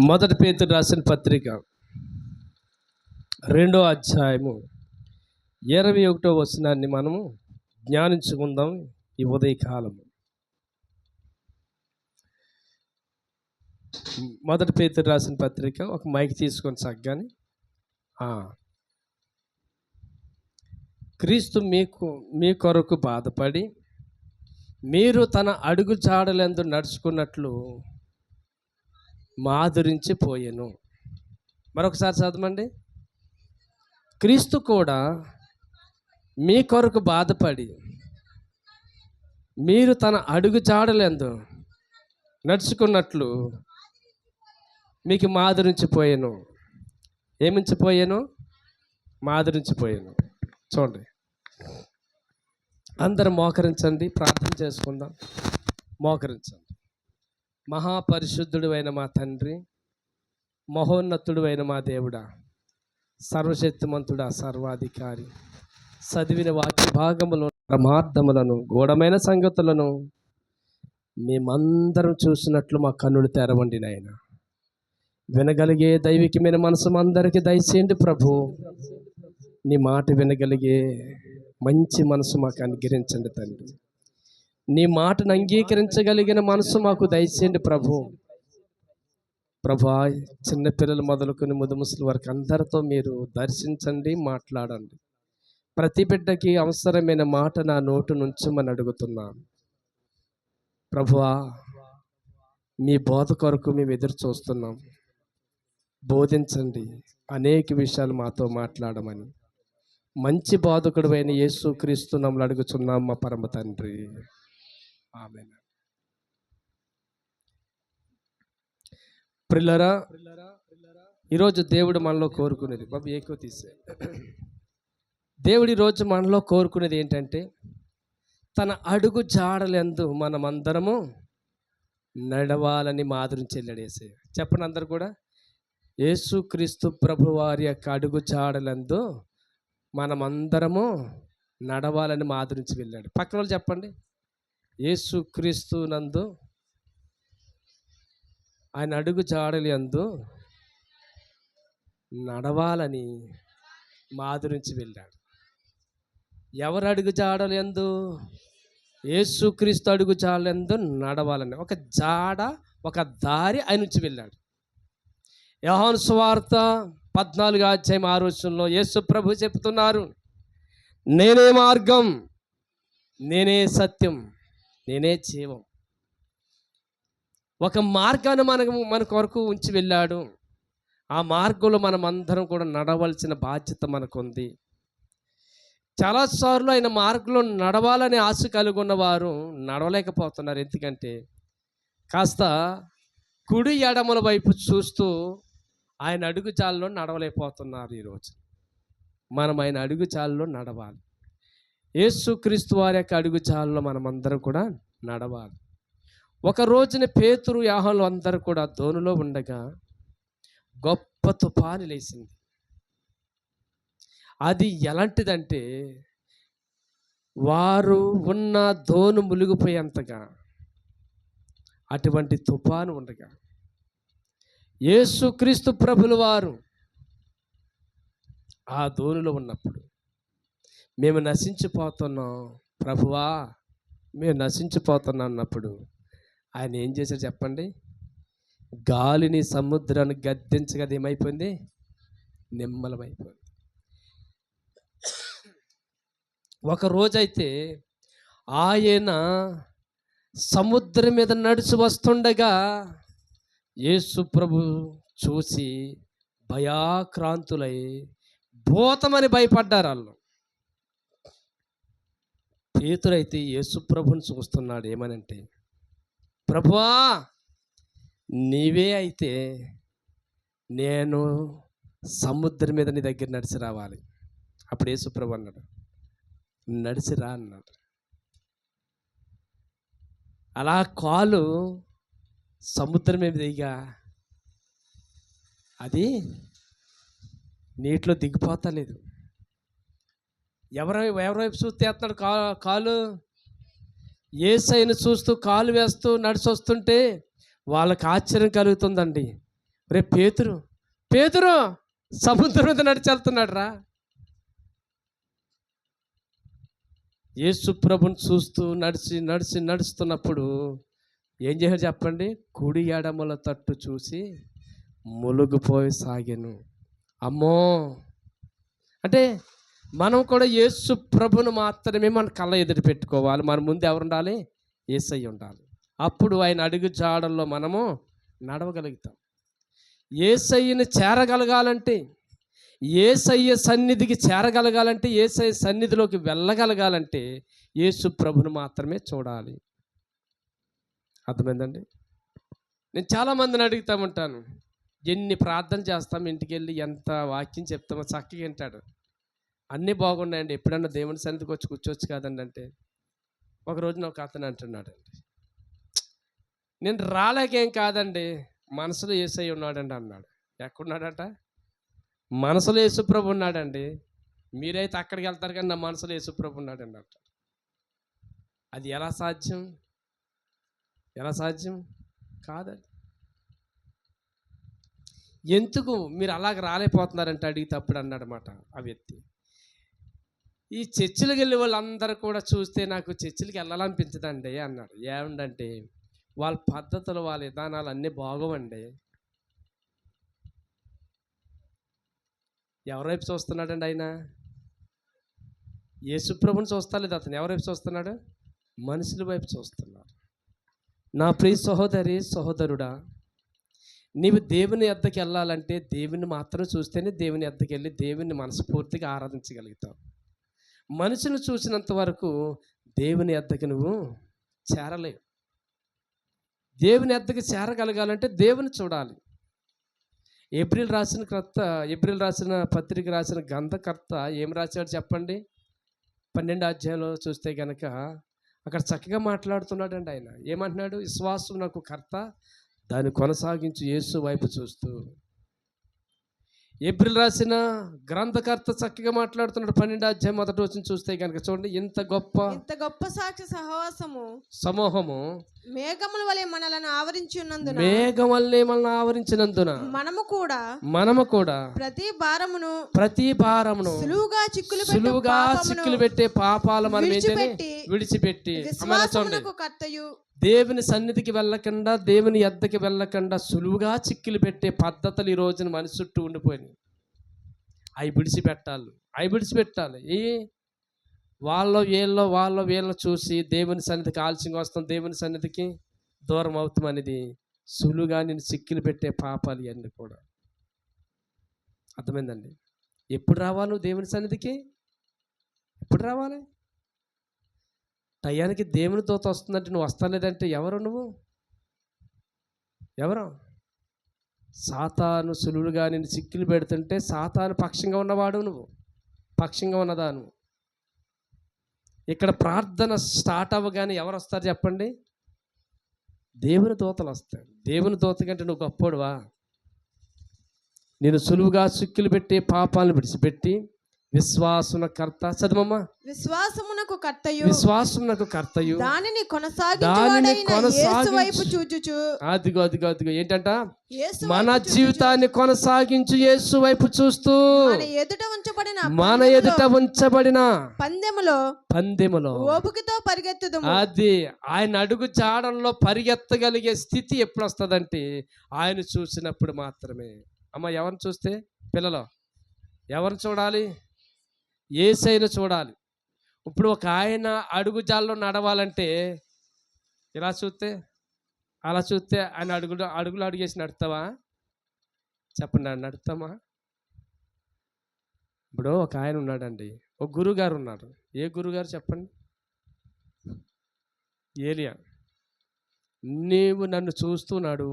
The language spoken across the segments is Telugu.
మొదటి పేతురు రాసిన పత్రిక 2వ అధ్యాయము 21వ వచనాన్ని మనము ధ్యానించుకుందాం ఈ ఉదయకాలము. మొదటి పేతురు రాసిన పత్రిక, ఒక మైక్ తీసుకొని చక్కగాని. క్రీస్తు మీ కొరకు బాధపడి మీరు తన అడుగు జాడలందు నడుచుకున్నట్లు మాధురించి పోయెను. మరొకసారి చదవండి. క్రీస్తు కూడా మీ కొరకు బాధపడి మీరు తన అడుగు జాడలందు నడుచుకున్నట్లు మీకు మాధురించిపోయాను. ఏమించిపోయాను? మాధురించిపోయాను. చూడండి, అందరం మోకరించండి, ప్రార్థన చేసుకుందాం. మోకరించండి. మహాపరిశుద్ధుడు అయిన మా తండ్రి, మహోన్నతుడు అయిన మా దేవుడా, సర్వశక్తిమంతుడా, సర్వాధికారి, చదివిన వాక్య భాగములను, ప్రమార్థములను, గూఢమైన సంగతులను మేమందరం చూసినట్లు మా కన్నులు తెరవండి నాయన. వినగలిగే దైవికమైన మనసు అందరికీ దయచేయండి ప్రభు. నీ మాట వినగలిగే మంచి మనసు మాకు అనుగ్రహించండి తండ్రి. నీ మాటను అంగీకరించగలిగిన మనసు మాకు దయచేయండి ప్రభు. చిన్నపిల్లలు మొదలుకొని ముదుముసలి వరకు అందరితో మీరు దర్శించండి, మాట్లాడండి. ప్రతి బిడ్డకి అవసరమైన మాట నా నోటు నుంచి మనం అడుగుతున్నాం ప్రభువా. మీ బోధ కొరకు మేము ఎదురు చూస్తున్నాం. బోధించండి, అనేక విషయాలు మాతో మాట్లాడమని మంచి బోధకుడు అయిన యేసు క్రీస్తు నామములో అడుగుచున్నాం మా పరమ తండ్రి, ఆమేన్. ప్రియులారా, ఈరోజు దేవుడు మనలో కోరుకునేది, బాబు ఏకో తీసే, దేవుడు ఈరోజు మనలో కోరుకునేది ఏంటంటే, తన అడుగు జాడలందు మనమందరము నడవాలని మాదిరిని చెల్లడేసే. చెప్పండి అందరు కూడా, యేసుక్రీస్తు ప్రభు వారి యొక్క అడుగు జాడలందు మనమందరము నడవాలని మాదిరించి వెళ్ళాడు. పక్కన వాళ్ళు చెప్పండి, యేసుక్రీస్తు నందు ఆయన అడుగు జాడలు యందు నడవాలని మాదిరించి వెళ్ళాడు. ఎవరు అడుగు జాడలు యందు? యేసుక్రీస్తు అడుగు జాడలు యందు నడవాలని ఒక జాడ, ఒక దారి ఆయన నుంచి వెళ్ళాడు. యోహాను సువార్త 14వ అధ్యాయం 6వ వచనంలో యేసు ప్రభు చెప్తున్నారు, నేనే మార్గం, నేనే సత్యం, నేనే జీవం. ఒక మార్గాన్ని మన కొరకు ఉంచి వెళ్ళాడు. ఆ మార్గంలో మనం అందరం కూడా నడవలసిన బాధ్యత మనకుంది. చాలాసార్లు ఆయన మార్గంలో నడవాలని ఆశ కలిగి ఉన్నవారు నడవలేకపోతున్నారు. ఎందుకంటే కాస్త కుడి ఎడమల వైపు చూస్తూ ఆయన అడుగు చాలలో నడవలేకపోతున్నారు. ఈరోజు మనం ఆయన అడుగు చాలలో నడవాలి. యేసుక్రీస్తు వారి యొక్క అడుగు చాలలో మనమందరం కూడా నడవాలి. ఒక రోజున పేతురు, యోహాను అందరూ కూడా దోణిలో ఉండగా గొప్ప తుఫాను లేచింది. అది ఎలాంటిదంటే, వారు ఉన్న దోణి మునిగిపోయేంతగా అటువంటి తుఫాను ఉండగా యేసుక్రీస్తు ప్రభుల వారు ఆ దోణిలో ఉన్నప్పుడు, మేము నశించిపోతున్నాం ప్రభువా, మేము నశించిపోతున్నాం అన్నప్పుడు ఆయన ఏం చేశారు చెప్పండి? గాలిని, సముద్రాన్ని గద్దించగా అది ఏమైపోయింది? నిమ్మలమైపోయింది. ఒక రోజైతే ఆయన సముద్రం మీద నడిచి వస్తుండగా యేసు ప్రభు చూసి భయాక్రాంతులై భూతమని భయపడ్డారు వాళ్ళు. పేతురైతే యేసు ప్రభుని చూస్తున్నాడు. ఏమనంటే, ప్రభువా నీవే అయితే నేను సముద్రం మీద నీ దగ్గర నడిచి రావాలి. అప్పుడు యేసు ప్రభు అన్నాడు, నడిచిరా అన్నాడు. అలా కాలు సముద్రం మీద దిగా అది నీటిలో దిగిపోతలేదు. ఎవరైపు చూస్తే ఎత్తాడు కాలు? యేసయ్యను చూస్తూ కాలు వేస్తూ నడిచి వస్తుంటే వాళ్ళకి ఆశ్చర్యం కలుగుతుందండి. రే పేతురు, పేతురు సముద్రం మీద నడిచి వెళ్తున్నాడు రా. యేసు ప్రభుని చూస్తూ నడుస్తున్నప్పుడు ఏం చేశాడు చెప్పండి? కుడి ఎడమల తట్టు చూసి ములుగుపోయి సాగాను. అమ్మో, అంటే మనం కూడా యేసు ప్రభుని మాత్రమే మన కళ్ళ ఎదురు పెట్టుకోవాలి. మన ముందు ఎవరు ఉండాలి? యేసయ్య ఉండాలి. అప్పుడు ఆయన అడుగు జాడల్లో మనము నడవగలుగుతాం. యేసయ్యని చేరగలగాలంటే, యేసయ్య సన్నిధికి చేరగలగాలంటే, యేసయ్య సన్నిధిలోకి వెళ్ళగలగాలంటే యేసు ప్రభుని మాత్రమే చూడాలి. అర్థమైందండి? నేను చాలామందిని అడుగుతూ ఉంటాను, ఎన్ని ప్రార్థన చేస్తాం, ఇంటికి వెళ్ళి ఎంత వాక్యం చెప్తామో చక్కగా వింటాడు, అన్నీ బాగున్నాయండి, ఎప్పుడన్నా దేవుని సన్నిధికి వచ్చి కూర్చోవచ్చు కాదండి అంటే, ఒకరోజు ఒక అతను అంటున్నాడండి, నేను రాలేకేం కాదండి, మనసులో యేసయ్య ఉన్నాడండి అన్నాడు. ఎక్కడున్నాడట? మనసులో యేసుప్రభు ఉన్నాడండి. మీరైతే అక్కడికి వెళ్తారు కానీ నా మనసులో యేసుప్రభు ఉన్నాడండి అంట. అది ఎలా సాధ్యం? ఎలా సాధ్యం కాదండి. ఎందుకు మీరు అలాగ రాలేకపోతున్నారంటే అడిగితే అప్పుడు అన్నాడనమాట ఆ వ్యక్తి, ఈ చర్చిలకు వెళ్ళే వాళ్ళందరూ కూడా చూస్తే నాకు చర్చిలకి వెళ్ళాలనిపించదండి అన్నాడు. ఏమండంటే వాళ్ళ పద్ధతులు, వాళ్ళ విధానాలు అన్నీ బాగోవండి. ఎవరైపు చూస్తున్నాడండి ఆయన? యేసుప్రభుని చూస్తలేదు అతను. ఎవరైపు చూస్తున్నాడు? మనుషుల వైపు చూస్తున్నాడు. నా ప్రియ సహోదరి సహోదరుడా, నీవు దేవుని యొద్దకు వెళ్ళాలంటే దేవుని మాత్రం చూస్తేనే దేవుని యొద్దకు వెళ్ళి దేవుని మనస్ఫూర్తిగా ఆరాధించగలుగుతావు. మనుషులు చూసినంత వరకు దేవుని యొద్దకు నువ్వు చేరలేవు. దేవుని యొద్దకు చేరగలగాలంటే దేవుని చూడాలి. ఏప్రిల్ రాసిన పత్రిక రాసిన గ్రంథకర్త ఏం రాశాడు చెప్పండి? 12వ అధ్యాయంలో చూస్తే కనుక అక్కడ చక్కగా మాట్లాడుతున్నాడండి. ఆయన ఏమంటున్నాడు? విశ్వాసం నాకు కర్త, దాన్ని కొనసాగించు యేసు వైపు చూస్తూ. ఏప్రిల్ రాసిన గ్రంథకర్త చక్కగా మాట్లాడుతున్నాడు. 12వ అధ్యాయం 1వ వచనం చూస్తే కనుక చూడండి, ఇంత గొప్ప సాక్షి సమూహము మేఘముల వలె మనలను ఆవరించినందున మనము కూడా ప్రతి భారమును సులువుగా చిక్కులు పెట్టే పాపాలు మనం విడిచిపెట్టి దేవుని సన్నిధికి వెళ్ళకుండా, దేవుని యొద్దకి వెళ్ళకుండా సులువుగా చిక్కులు పెట్టే పద్ధతులు ఈ రోజున మనిషి చుట్టూ ఉండిపోయినాయి. అవి విడిచిపెట్టాలి. వాళ్ళ వీళ్ళ చూసి దేవుని సన్నిధికి ఆలస్యంగా వస్తాం, దేవుని సన్నిధికి దూరం అవుతాం అనేది సులువుగా నేను చిక్కులు పెట్టే పాపాలు ఇవన్నీ కూడా. అర్థమైందండి? ఎప్పుడు రావాలి నువ్వు దేవుని సన్నిధికి? ఎప్పుడు రావాలి? టయానికి దేవుని దూత వస్తుందంటే నువ్వు వస్తలేదంటే ఎవరు నువ్వు? ఎవరు? సాతాను సులువుగా నేను చిక్కులు పెడుతుంటే సాతాను పక్షంగా ఉన్నవాడు, నువ్వు పక్షంగా ఉన్నదా నువ్వు? ఇక్కడ ప్రార్థన స్టార్ట్ అవ్వగానే ఎవరు వస్తారు చెప్పండి? దేవుని దూతలు వస్తాయి. దేవుని దూత కంటే నువ్వు గొప్పోడువా? నేను సులువుగా చిక్కులు పెట్టే పాపాలను విడిచిపెట్టి విశ్వాసమునకర్త, చదవమ్మా, విశ్వాసమునకు కర్తయు దానిని కొనసాగించు వైపు చూచుచు. అదిగో ఏంటంట? మన జీవితాన్ని కొనసాగించు యేసు వైపు చూస్తూ మన ఎదుట ఉంచబడిన పందెములో ఓపికతో పరిగెత్తుదు. అది ఆయన అడుగు జాడల్లో పరిగెత్తగలిగే స్థితి ఎప్పుడు వస్తుందంటే ఆయన చూసినప్పుడు మాత్రమే. అమ్మ, ఎవరిని చూస్తే? పిల్లలు ఎవరిని చూడాలి? యేసయ్యను చూడాలి. ఇప్పుడు ఒక ఆయన అడుగుజాల్లో నడవాలంటే ఇలా చూస్తే, అలా చూస్తే ఆయన అడుగులు అడిగేసి నడుతావా? చెప్పండి, నడుతామా? ఇప్పుడు ఒక ఆయన ఉన్నాడండి, ఒక గురువుగారు ఉన్నాడు. ఏ గురువుగారు చెప్పండి? ఏలియా. నీవు నన్ను చూస్తున్నాడు,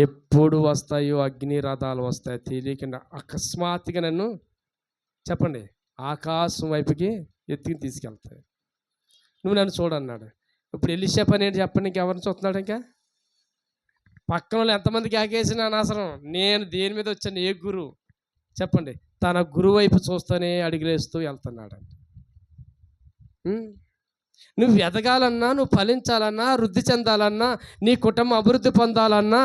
ఎప్పుడు వస్తాయో అగ్ని రథాలు వస్తాయో తెలియకుండా అకస్మాత్తుగా నన్ను చెప్పండి ఆకాశం వైపుకి ఎత్తుకుని తీసుకెళ్తాయి. నువ్వు నన్ను చూడన్నాడు. ఇప్పుడు ఎలీషా పని ఏంటి చెప్పండి? ఇంకెవరిని చూస్తున్నాడు? ఇంకా పక్కన వాళ్ళు ఎంతమందికి ఆకేసిన అనవసరం. నేను దేని మీద వచ్చాను? ఏ గురువు చెప్పండి? తన గురువు వైపు చూస్తూనే అడుగులేస్తూ వెళ్తున్నాడు. నువ్వు ఎదగాలన్నా, నువ్వు ఫలించాలన్నా, వృద్ధి చెందాలన్నా, నీ కుటుంబం అభివృద్ధి పొందాలన్నా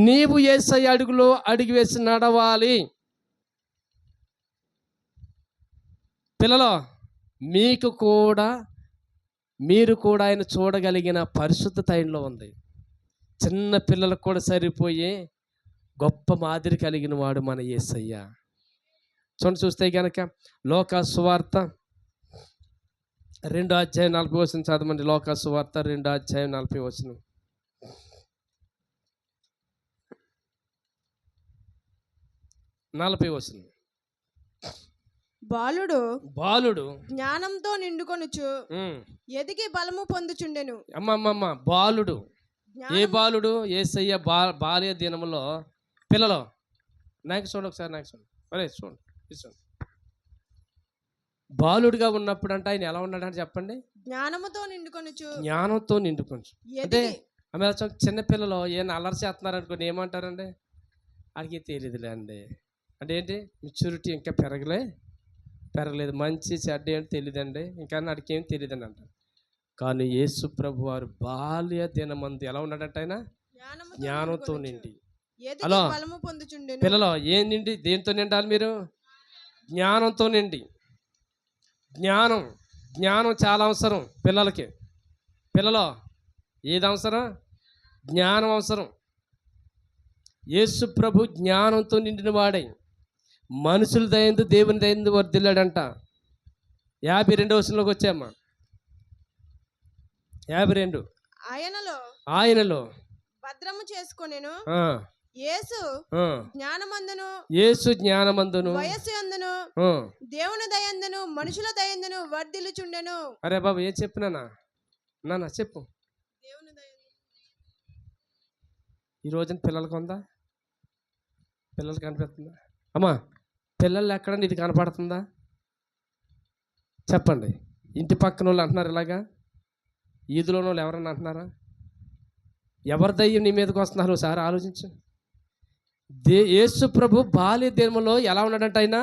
నీవు యేసయ్య అడుగులో అడుగు వేసి నడవాలి. పిల్లలు, మీకు కూడా మీరు కూడా ఆయన చూడగలిగిన పరిశుద్ధత ఆయనలో ఉంది. చిన్న పిల్లలకు కూడా సరిపోయే గొప్ప మాదిరి కలిగిన వాడు మన యేసయ్య. చూస్తే కనుక లోకా సువార్త 2:40 చదవండి. లోకా సువార్త 2:40. 40. బాలుడు జ్ఞానంతో నిండుకొనుచు ఎదిగి బలము పొందుచుండెను. అమ్మమ్మమ్మ, బాలుడు. ఏ బాలుడు? యేసయ్య బాల్య దినములో. పిల్లలు నాకు చూడండి ఒకసారి, నాకు చూడండి, అరే చూడండి. బాలుడిగా ఉన్నప్పుడు అంటే ఆయన ఎలా ఉన్నాడంటే చెప్పండి. జ్ఞానంతో నిండుకొనుచు. అంటే ఆమె చిన్నపిల్లలు ఏమైనా అల్లరి చేస్తున్నారు అనుకోండి, ఏమంటారండి? అడిగి తెలియదులే అండి. అంటే ఏంటి? మెచ్యూరిటీ ఇంకా పెరగలేదు, మంచి చెడ్డ ఏంటి తెలియదండి, ఇంకా అడికి ఏం తెలియదండి అంటారు. కానీ యేసు ప్రభు వారు బాల్య దినమందు ఎలా ఉన్నాడంటే ఆయన జ్ఞానంతో నిండి. హలో పిల్లలు, ఏం నిండి? దేంతో నిండాలి మీరు? జ్ఞానంతో నిండి. జ్ఞానం చాలా అవసరం పిల్లలకి. పిల్లలు, ఏది అవసరం? జ్ఞానం అవసరం. యేసు ప్రభు జ్ఞానంతో నిండిన వాడై మనుషుల దయందు దేవుని దయందు వర్ధిల్లాడంట. 52 వచ్చామ్మా. 52. ఆయనలో భద్రము చేసుకొనెను యేసు జ్ఞానమందును వయస్సు యందును దేవుని దయందును మనుషుల దయందును వర్ధిల్లుచుండెను. అరే బాబు, ఏం చెప్పినానా? నాన్న చెప్పు. దేవుని దయందు. ఈ రోజున పిల్లలకు ఉందా? పిల్లలకి కనిపిస్తుందా? అమ్మా, పిల్లలు ఎక్కడ ఇది కనపడుతుందా? చెప్పండి. ఇంటి పక్కన వాళ్ళు అంటున్నారు ఇలాగా, ఈదులోని వాళ్ళు ఎవరన్నా అంటున్నారా? ఎవరి దయ్యం నీ మీదకి వస్తున్నారు ఒకసారి ఆలోచించు. యేసు ప్రభు బాల్య దినములో ఎలా ఉన్నాడంటే ఆయన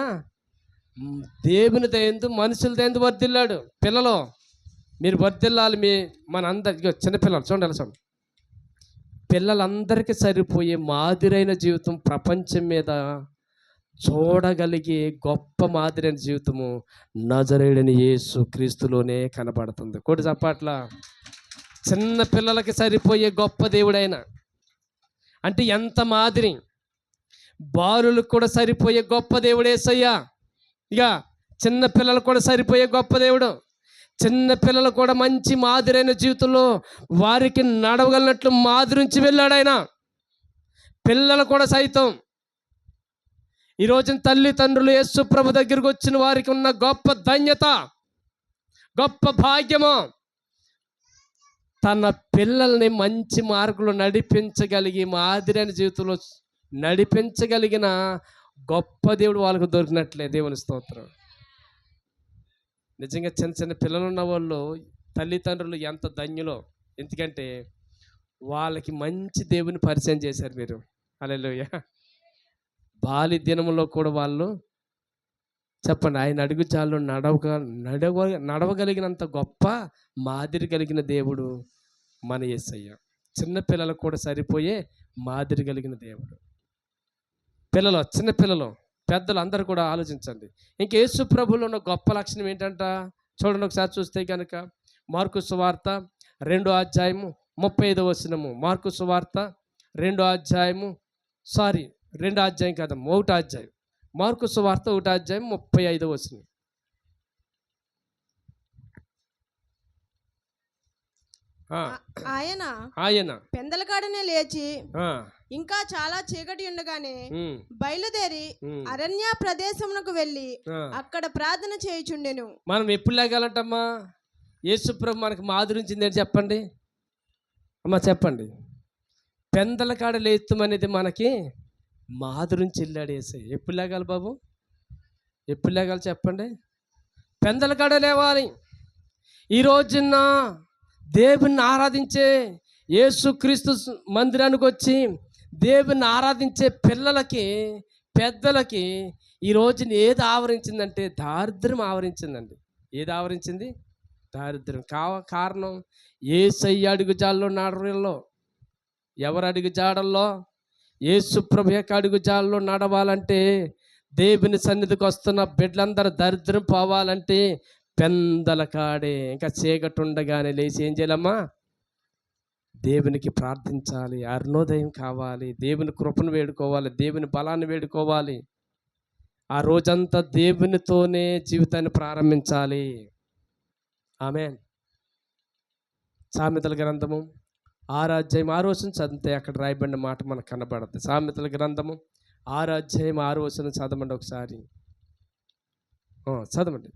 దేవుని దయందు మనుషుల దయందు వర్ధిల్లాడు. పిల్లలు, మీరు వర్ధిల్లాలి. మన అందరి చిన్నపిల్లలు చూడండి, పిల్లలందరికీ సరిపోయే మాదిరైన జీవితం ప్రపంచం మీద చూడగలిగే గొప్ప మాదిరైన జీవితము నజరేయుడైన యేసు క్రీస్తులోనే కనబడుతుంది. కోటి చప్పట్ల. చిన్న పిల్లలకి సరిపోయే గొప్ప దేవుడైన అంటే ఎంత మాదిరి. బాలులకు కూడా సరిపోయే గొప్ప దేవుడు యేసయ్య. ఇక చిన్న పిల్లలకు కూడా సరిపోయే గొప్ప దేవుడు. చిన్న పిల్లలు కూడా మంచి మాదిరైన జీవితంలో వారికి నడవగలిగినట్లు మాదిరించి వెళ్ళాడు ఆయన. పిల్లలు కూడా సైతం ఈ రోజున తల్లిదండ్రులు యేసు ప్రభు దగ్గరికి వచ్చిన వారికి ఉన్న గొప్ప ధన్యత, గొప్ప భాగ్యము, తన పిల్లల్ని మంచి మార్గంలో నడిపించగలిగి మాదిరైన జీవితంలో నడిపించగలిగిన గొప్ప దేవుడు వాళ్ళకు దొరికినట్లే. దేవుని స్తోత్రం. నిజంగా చిన్న చిన్న పిల్లలు ఉన్న వాళ్ళు తల్లిదండ్రులు ఎంత ధన్యులో. ఎందుకంటే వాళ్ళకి మంచి దేవుని పరిచయం చేశారు మీరు. హల్లెలూయా. బాల్య దినములో కూడా వాళ్ళు చెప్పండి, ఆయన అడుగు చాలు నడవగలిగినంత గొప్ప మాదిరి కలిగిన దేవుడు మన యేసయ్య. చిన్నపిల్లలకు కూడా సరిపోయే మాదిరి కలిగిన దేవుడు. పిల్లలు, చిన్నపిల్లలు, పెద్దలు అందరూ కూడా ఆలోచించండి. ఇంక యేసు ప్రభువులో ఉన్న గొప్ప లక్షణం ఏంటంట చూడండి. ఒకసారి చూస్తే కనుక మార్కు సువార్త 2:35. మార్కు సువార్త 2 అధ్యాయం కాదు, 1 అధ్యాయం. మార్కు సువార్త 1 అధ్యాయం 35. ఆయన పెందలకాడనే లేచి ఇంకా చాలా చీకటి ఉండగానే బయలుదేరి అరణ్య ప్రదేశమునకు వెళ్ళి అక్కడ ప్రార్థన చేయుచుండెను. మనం ఎప్పుడు లేగాలంటమ్మా? యేసు ప్రభు మనకు మాదిరించింది ఏంటి చెప్పండి అమ్మా, చెప్పండి. పెందలకాడ లేస్తామనేది మనకి మాదిరించి వెళ్ళాడు యేసయ్య. ఎప్పుడు లేగాలి బాబు? ఎప్పుడు లేగాలి చెప్పండి? పెందలకాడ లేవాలి. ఈ రోజున దేవుని ఆరాధించే యేసుక్రీస్తు మందిరానికి వచ్చి దేవుని ఆరాధించే పిల్లలకి, పెద్దలకి ఈ రోజున ఏది ఆవరించిందంటే దారిద్ర్యం ఆవరించిందండి. ఏది ఆవరించింది? దారిద్ర్యం కారణం యేసయ్య అడుగుజాడల్లో నడవడంలో. ఎవరు అడుగుజాడల్లో? యేసు ప్రభు యొక్క అడుగుజాడల్లో నడవాలంటే, దేవుని సన్నిధికి వస్తున్న బిడ్డలందరూ దరిద్రం పోవాలంటే పెందల కాడే ఇంకా చీకటి ఉండగానే లేచి ఏం చేయాలమ్మా? దేవునికి ప్రార్థించాలి, అరుణోదయం కావాలి, దేవుని కృపను వేడుకోవాలి, దేవుని బలాన్ని వేడుకోవాలి. ఆ రోజంతా దేవునితోనే జీవితాన్ని ప్రారంభించాలి. ఆమేన్. సామెతల గ్రంథము 6వ అధ్యాయం 6వ వచనం చదివితే అక్కడ రాయబడిన మాట మనకు కనబడుతుంది. సామెతల గ్రంథము 6వ అధ్యాయం 6వ వచనం చదవండి ఒకసారి. చదవండి.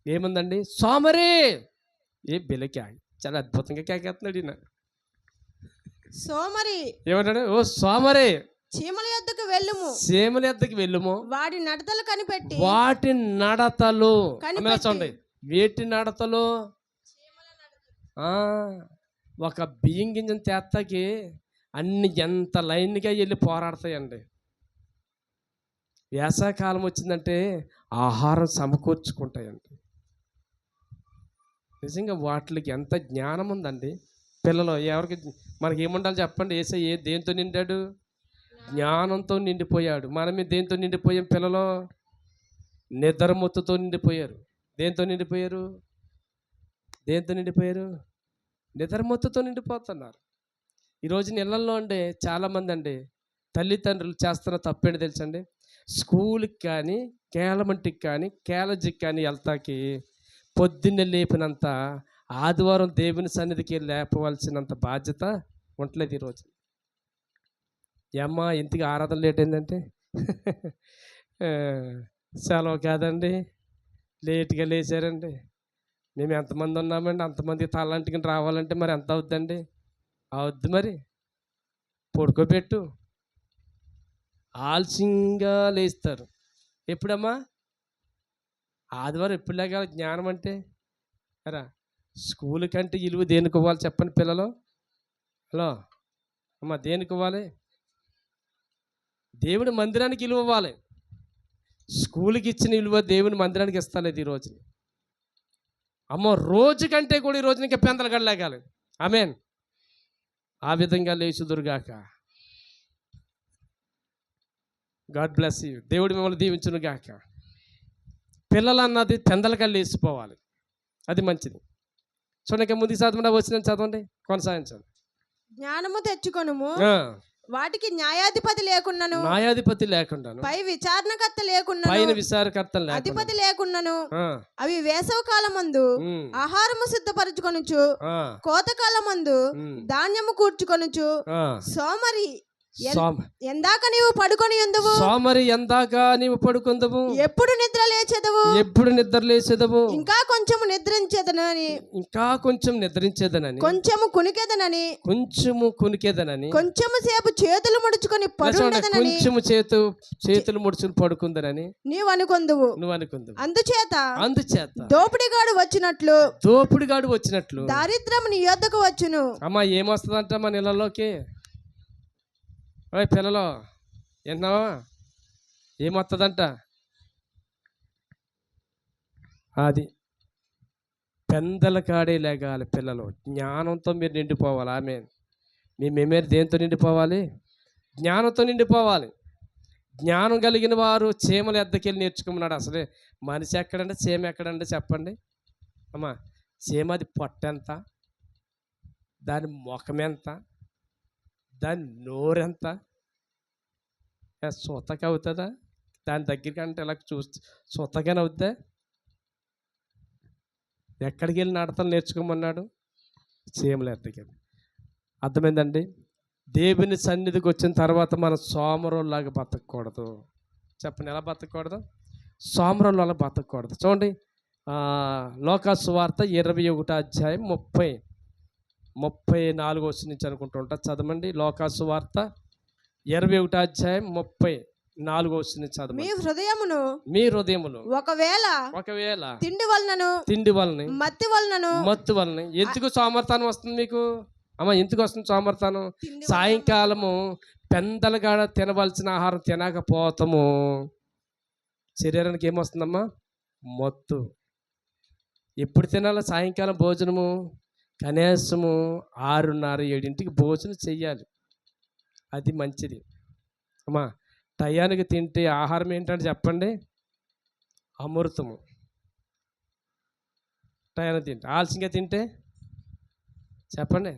ఏముందండి? సోమరి. ఏ బిలకి చాలా అద్భుతంగా కేకేస్తున్నాడు ఈయన. సోమరి ఏమన్నాడు? ఓ సోమరి, చీమల యొద్దకు వెళ్ళుము, చీమల యొద్దకు వెళ్ళుము, వాటి నడతలు కనిపెట్టి, వాటి నడతలు కనిపెట్టి. చూడండి, వేటి నడతలు? ఒక బియ్యం గింజను తెత్తకి అన్ని ఎంత లైన్గా వెళ్ళి పోరాడతాయండి. వేసవకాలం వచ్చిందంటే ఆహారం సమకూర్చుకుంటాయండి. నిజంగా వాటికి ఎంత జ్ఞానం ఉందండి. పిల్లలు ఎవరికి మనకి ఏముండాలి చెప్పండి? యేసయ్య దేంతో నిండాడు? జ్ఞానంతో నిండిపోయాడు. మనమే దేంతో నిండిపోయాం? పిల్లలు నిద్రమొత్తుతో నిండిపోయారు. దేంతో నిండిపోయారు? దేంతో నిండిపోయారు? నిద్రమొత్తుతో నిండిపోతున్నారు. ఈరోజు ఇళ్ళల్లో అండి చాలామంది అండి తల్లిదండ్రులు చేస్తున్న తప్పేంటి తెలుసండి? స్కూల్కి కానీ కేలమంటికి కానీ కేలజికి కానీ వెళ్తాకి పొద్దున్నే లేపినంత ఆదివారం దేవుని సన్నిధికి లేపవలసినంత బాధ్యత ఉండలేదు ఈరోజు. ఏమ్మా ఇంటికి ఆరాధన లేట్ అయిందంటే సెలవు కాదండి, లేట్గా లేచారండి. మేము ఎంతమంది ఉన్నామండి, అంతమందికి తలాంటికి రావాలంటే మరి ఎంత అవుద్దండి? అవుద్ది మరి. పడుకోబెట్టు. ఆలస్యంగా లేస్తారు. ఎప్పుడమ్మా? ఆదివారం ఎప్పుడు లేక జ్ఞానం అంటే రా. స్కూల్ కంటే విలువ దేనికి ఇవ్వాలి చెప్పండి పిల్లలు? హలో అమ్మా, దేనికి ఇవ్వాలి? దేవుని మందిరానికి విలువ ఇవ్వాలి. స్కూల్కి ఇచ్చిన విలువ దేవుని మందిరానికి ఇస్తలేదు ఈరోజు. అమ్మో, రోజు కంటే కూడా ఈరోజు ఇంకా పెందలు గడలేగాలి. ఆమేన్. ఆ విధంగా లేచుదురుగాక. God bless you. దేవుడు మిమ్మల్ని దీవించును గాక. పిల్లలు అన్నది పెందలుగా లేచిపోవాలి, అది మంచిది. చూడండి, ముందుకు చదవకుండా వచ్చిన చదవండి, కొనసాగించండి. జ్ఞానము తెచ్చుకొనుము, వాటికి న్యాయాధిపతి లేకున్నాను, న్యాయాధిపతి లేకుండాను, పై విచారణకర్త లేకున్నాను, పైన విచారకర్త అధిపతి లేకున్నాను. అవి వేసవ కాలమందు ఆహారము సిద్ధపరచుకొనుచు, కోతకాలమందు ధాన్యము కూర్చుకొనుచు, సోమరి ఎందాక నీవు పడుకొని ఉందువు, సోమరి ఎందాక నీవు పడుకుందువు, ఎప్పుడు నిద్ర లేచెదవు, ఎప్పుడు నిద్ర లేచెదవు, ఇంకా కొంచెము నిద్రించేదనని, ఇంకా కొంచెం నిద్రించేదనని, కొంచెము కునికెదనని, కొంచెము కునికేదనని, కొంచెము సేపు చేతులు ముడుచుకొని పడుండదనని, కొంచెము చేతులు ముడుచుకొని పడుకుందనని నీవు అనుకొందువు. అందుచేత దోపిడిగాడు వచ్చినట్లు దారిద్ర్యం నీ యొద్దకు వచ్చును. అమ్మా, ఏమొస్తుందంట మన ఇళ్ళలోకి? పిల్లలు విన్నావా? ఏమొస్తుందంట? అది పెందల కాడే లేగాలి. పిల్లలు జ్ఞానంతో మీరు నిండిపోవాలి. ఆమె మేమేమేరు దేంతో నిండిపోవాలి? జ్ఞానంతో నిండిపోవాలి. జ్ఞానం కలిగిన వారు చీమల ఎద్దకెళ్ళి నేర్చుకున్నాడు. అసలే మనిషి ఎక్కడంటే చీమ ఎక్కడంటే చెప్పండి అమ్మా. చీమ అది పొట్టెంత, దాని ముఖం ఎంత, దాని నోరెంత, సొతగా అవుతుందా? దాని దగ్గరికి అంటే ఇలా సొతగానే అవుద్దా? ఎక్కడికి వెళ్ళి నడతలు నేర్చుకోమన్నాడు? చీమల ఎద్దకెళ్ళి. అర్థమైందండి? దేవుని సన్నిధికి వచ్చిన తర్వాత మనం సోమరులాగా బతకూడదు. చెప్పండి, ఎలా బతకూడదు? సోమరులాగా బతకూడదు. చూడండి, లోకా సువార్త 21వ అధ్యాయం 34వ వచనం నుంచి అనుకుంటుంటా. చదవండి, లోకా సువార్త 21వ అధ్యాయం 34వ వచనం నుంచి చదవండి. మీ హృదయమును ఒకవేళ తిండి వలన మత్తు వలన ఎందుకు సోమర్తానం వస్తుంది మీకు? అమ్మ, ఎందుకు వస్తుంది సోమర్తానం? సాయంకాలము పెందలగాడ తినవలసిన ఆహారం తినకపోతాము, శరీరానికి ఏమొస్తుందమ్మా? మత్తు. ఎప్పుడు తినాలి సాయంకాలం భోజనము? కనీసము 6:30, 7ంటికి భోజనం చెయ్యాలి. అది మంచిది. అమ్మా, టయానికి తింటే ఆహారం ఏంటంటే చెప్పండి, అమృతము. టయానికి తింటే, ఆలస్యంగా తింటే చెప్పండి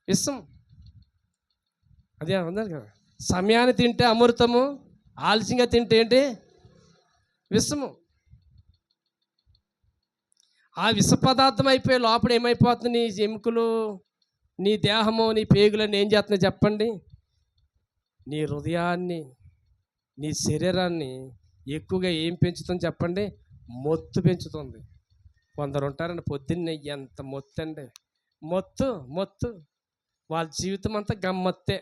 విషం. అదే ఉందని కదా, సమయాన్ని తింటే అమృతము, ఆలస్యంగా తింటే ఏంటి? విషము. ఆ విష పదార్థం అయిపోయి లోపల ఏమైపోతుంది? నీ ఎముకలు, నీ దేహము, నీ పేగులన్నీ ఏం చేస్తున్నాయి చెప్పండి? నీ హృదయాన్ని, నీ శరీరాన్ని ఎక్కువగా ఏం పెంచుతుంది చెప్పండి? మొత్తు పెంచుతుంది. కొందరు ఉంటారండి పొద్దున్నే ఎంత మొత్తు అండి, మొత్తు మొత్తు, వాళ్ళ జీవితం అంతా గమ్మత్తే,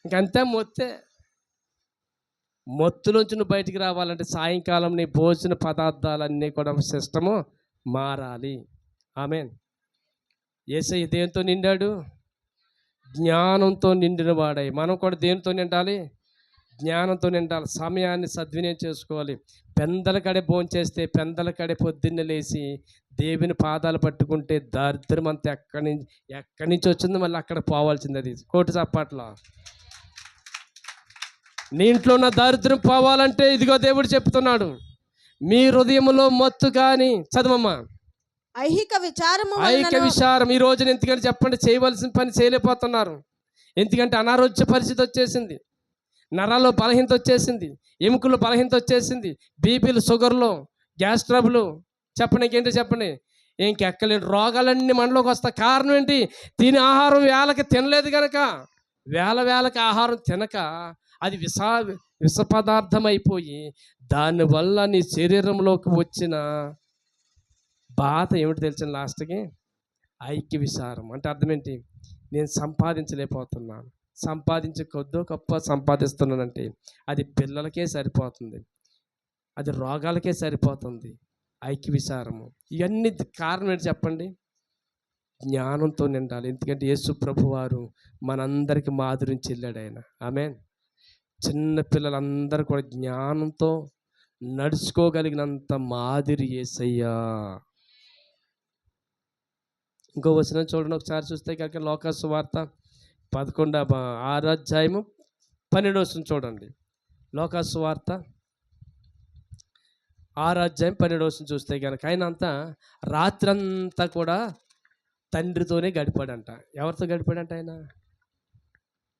ఇంకంతే మొత్తే. మొత్తులోంచి నువ్వు బయటికి రావాలంటే సాయంకాలం నీ భోజన పదార్థాలన్నీ కూడా సిస్టము మారాలి. ఆమేన్. యేసయ్య దేంతో నిండాడు? జ్ఞానంతో నిండిన వాడై. మనం కూడా దేనితో నిండాలి? జ్ఞానంతో నిండాలి. సమయాన్ని సద్వినియోగం చేసుకోవాలి. పెందల కడే భోజనం చేస్తే, పెందల కడే పొద్దున్నే లేచి దేవుని పాదాలు పట్టుకుంటే దరిద్రం అంతా ఎక్కడి నుంచి వచ్చిందో మళ్ళీ అక్కడ పోవాల్సింది. అది కోటి చప్పట్లో. నీ ఇంట్లో ఉన్న దారిద్ర్యం పోవాలంటే ఇదిగో దేవుడు చెప్తున్నాడు, మీ హృదయంలో మత్తు కానీ, చదవమ్మా, ఐహిక విచారం. ఈ రోజున ఎందుకంటే చెప్పండి, చేయవలసిన పని చేయలేకపోతున్నారు. ఎందుకంటే అనారోగ్య పరిస్థితి వచ్చేసింది, నరాల్లో బలహీనత వచ్చేసింది, ఎముకల్లో బలహీనత వచ్చేసింది, బీపీలు, షుగర్లు, గ్యాస్ ట్రబుల్, చెప్పండి ఇంకేంటో చెప్పండి, ఇంకెక్కలేని రోగాలన్నీ మనలోకి వస్తాయి. కారణం ఏంటి? తినే ఆహారం వేళకి తినలేదు కనుక. వేళకి ఆహారం తినక అది విష పదార్థం అయిపోయి దానివల్ల నీ శరీరంలోకి వచ్చిన బాధ ఏమిటి తెలిసిన? లాస్ట్కి ఐక్య విచారం. అంటే అర్థం ఏంటి? నేను సంపాదించలేకపోతున్నాను, సంపాదించే కొద్దో గొప్ప సంపాదిస్తున్నానంటే అది పిల్లలకే సరిపోతుంది, అది రోగాలకే సరిపోతుంది. ఐక్య విచారము. ఇవన్నీ కారణం ఏంటి చెప్పండి? జ్ఞానంతో నిండాలి. ఎందుకంటే యేసు ప్రభువారు మనందరికి మాదిరిని చెల్లాడు ఆయన. ఆమేన్. చిన్న పిల్లలందరూ కూడా జ్ఞానంతో నడుచుకోగలిగినంత మాదిరి యేసయ్యా. ఇంకో వచనం చూడండి ఒకసారి చూస్తే కనుక, లోకా సువార్త 6:12 చూడండి. లోకా సువార్త 6:12 చూస్తే కనుక, ఆయన అంతా రాత్రంతా కూడా తండ్రితోనే గడిపాడంట. ఎవరితో గడిపాడంట ఆయన?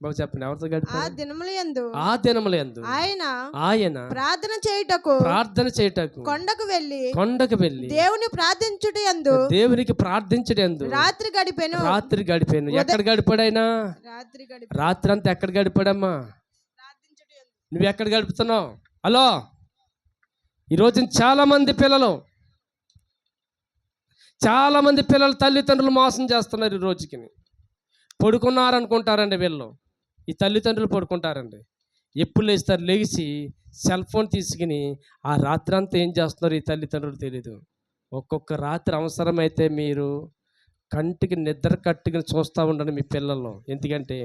బాబు చెప్పండి, ఎవరితో గడిపాడు? ఆ దినములందు ఆయన ప్రార్థన చేయుటకు కొండకు వెళ్ళి దేవునికి ప్రార్థించుటయందు రాత్రి గడిపాను. ఎక్కడ గడిపాడు ఆయన? రాత్రి అంతా ఎక్కడ గడిపాడమ్మా? నువ్వు ఎక్కడ గడుపుతున్నావు? హలో, ఈరోజు చాలా మంది పిల్లలు తల్లిదండ్రులు మోసం చేస్తున్నారు. ఈ రోజుకి పడుకున్నారనుకుంటారండి వీళ్ళు, ఈ తల్లిదండ్రులు పడుకుంటారండి. ఎప్పుడు లేస్తారు? లేచి సెల్ ఫోన్ తీసుకుని ఆ రాత్రి అంతా ఏం చేస్తున్నారు ఈ తల్లిదండ్రులు తెలియదు. ఒక్కొక్క రాత్రి అవసరమైతే మీరు కంటికి నిద్ర కట్టుకుని చూస్తూ ఉండండి మీ పిల్లల్లో. ఎందుకంటే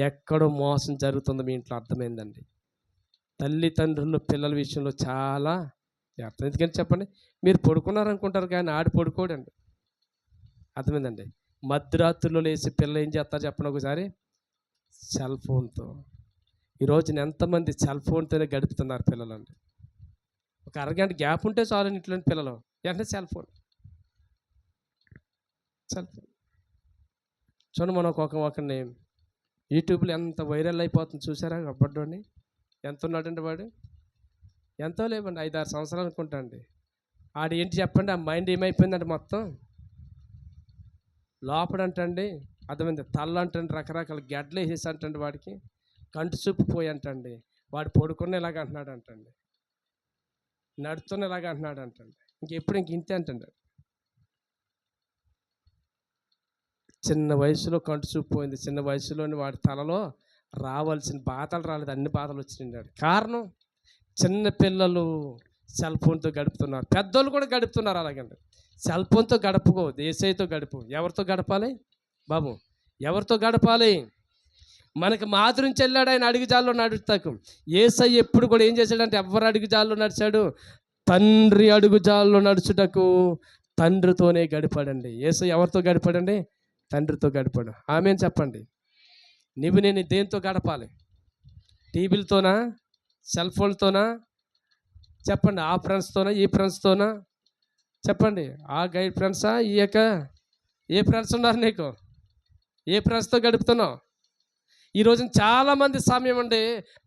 ఎక్కడో మోసం జరుగుతుందో మీ ఇంట్లో అర్థమైందండి. తల్లిదండ్రులు పిల్లల విషయంలో చాలా అర్థం. ఎందుకంటే చెప్పండి, మీరు పడుకున్నారనుకుంటారు కానీ ఆడు పడుకోడండి. అర్థమైందండి. మధ్యరాత్రుల్లో లేచి పిల్లలు ఏం చేస్తారు చెప్పండి ఒకసారి? సెల్ ఫోన్తో. ఈరోజున ఎంతమంది సెల్ ఫోన్తోనే గడుపుతున్నారు పిల్లలండి. ఒక అరగంట గ్యాప్ ఉంటే చాలు ఇంట్లో పిల్లలు వెంటనే సెల్ ఫోన్. చూడండి, మనం ఒకరిని యూట్యూబ్లో ఎంత వైరల్ అయిపోతుంది చూసారా? అబ్బడ్డోని ఎంత ఉన్నాడండి వాడు? ఎంతో లేవండి, 5-6 సంవత్సరాలు అనుకుంటా అండి. ఆడు ఏంటి చెప్పండి, ఆ మైండ్ ఏమైపోయిందంటే మొత్తం లోపడంటండి. అర్థమైంది. తల్ల అంటండి, రకరకాల గడ్డలు వేసేసి అంటండి, వాడికి కంటి చూపు పోయి అంటండి, వాడు పడుకున్న ఇలాగ అంటున్నాడు అంటండి, నడుతున్న ఇలాగ అంటున్నాడు అంటండి, ఇంక ఇంతే అంటండి. చిన్న వయసులో కంటి చూపు పోయింది. చిన్న వయసులోని వాడి తలలో రావాల్సిన బాధలు రాలేదు, అన్ని బాధలు వచ్చినాడు. కారణం, చిన్న పిల్లలు సెల్ ఫోన్తో గడుపుతున్నారు, పెద్దోళ్ళు కూడా గడుపుతున్నారు. అలాగండి, సెల్ ఫోన్తో గడపకో, యేసయ్యతో గడుపు. ఎవరితో గడపాలి బాబు? ఎవరితో గడపాలి? మనకి మాదిరిని చెల్లాడు ఆయన అడుగుజాల్లో నడుస్తాకు. యేసయ్య ఎప్పుడు కూడా ఏం చేశాడంటే, ఎవరు అడుగుజాల్లో నడిచాడు? తండ్రి అడుగుజాల్లో నడుచుటకు తండ్రితోనే గడిపాడండి. యేసయ్య ఎవరితో గడిపాడండి? తండ్రితో గడిపాడు. ఆమేన్ చెప్పండి. నేను దేంతో గడపాలి? టీవీలతోనా, సెల్ ఫోన్తోనా? చెప్పండి. ఆ ఫ్రెండ్స్తోనా, ఈ ఫ్రెండ్స్తోనా? చెప్పండి. ఆ గైడ్ ఫ్రెండ్సా, ఈ యొక్క ఏ ఫ్రెండ్స్ ఉన్నారు నీకు? ఏ ఫ్రెండ్స్తో గడుపుతున్నావు? ఈరోజు చాలామంది సమయం అండి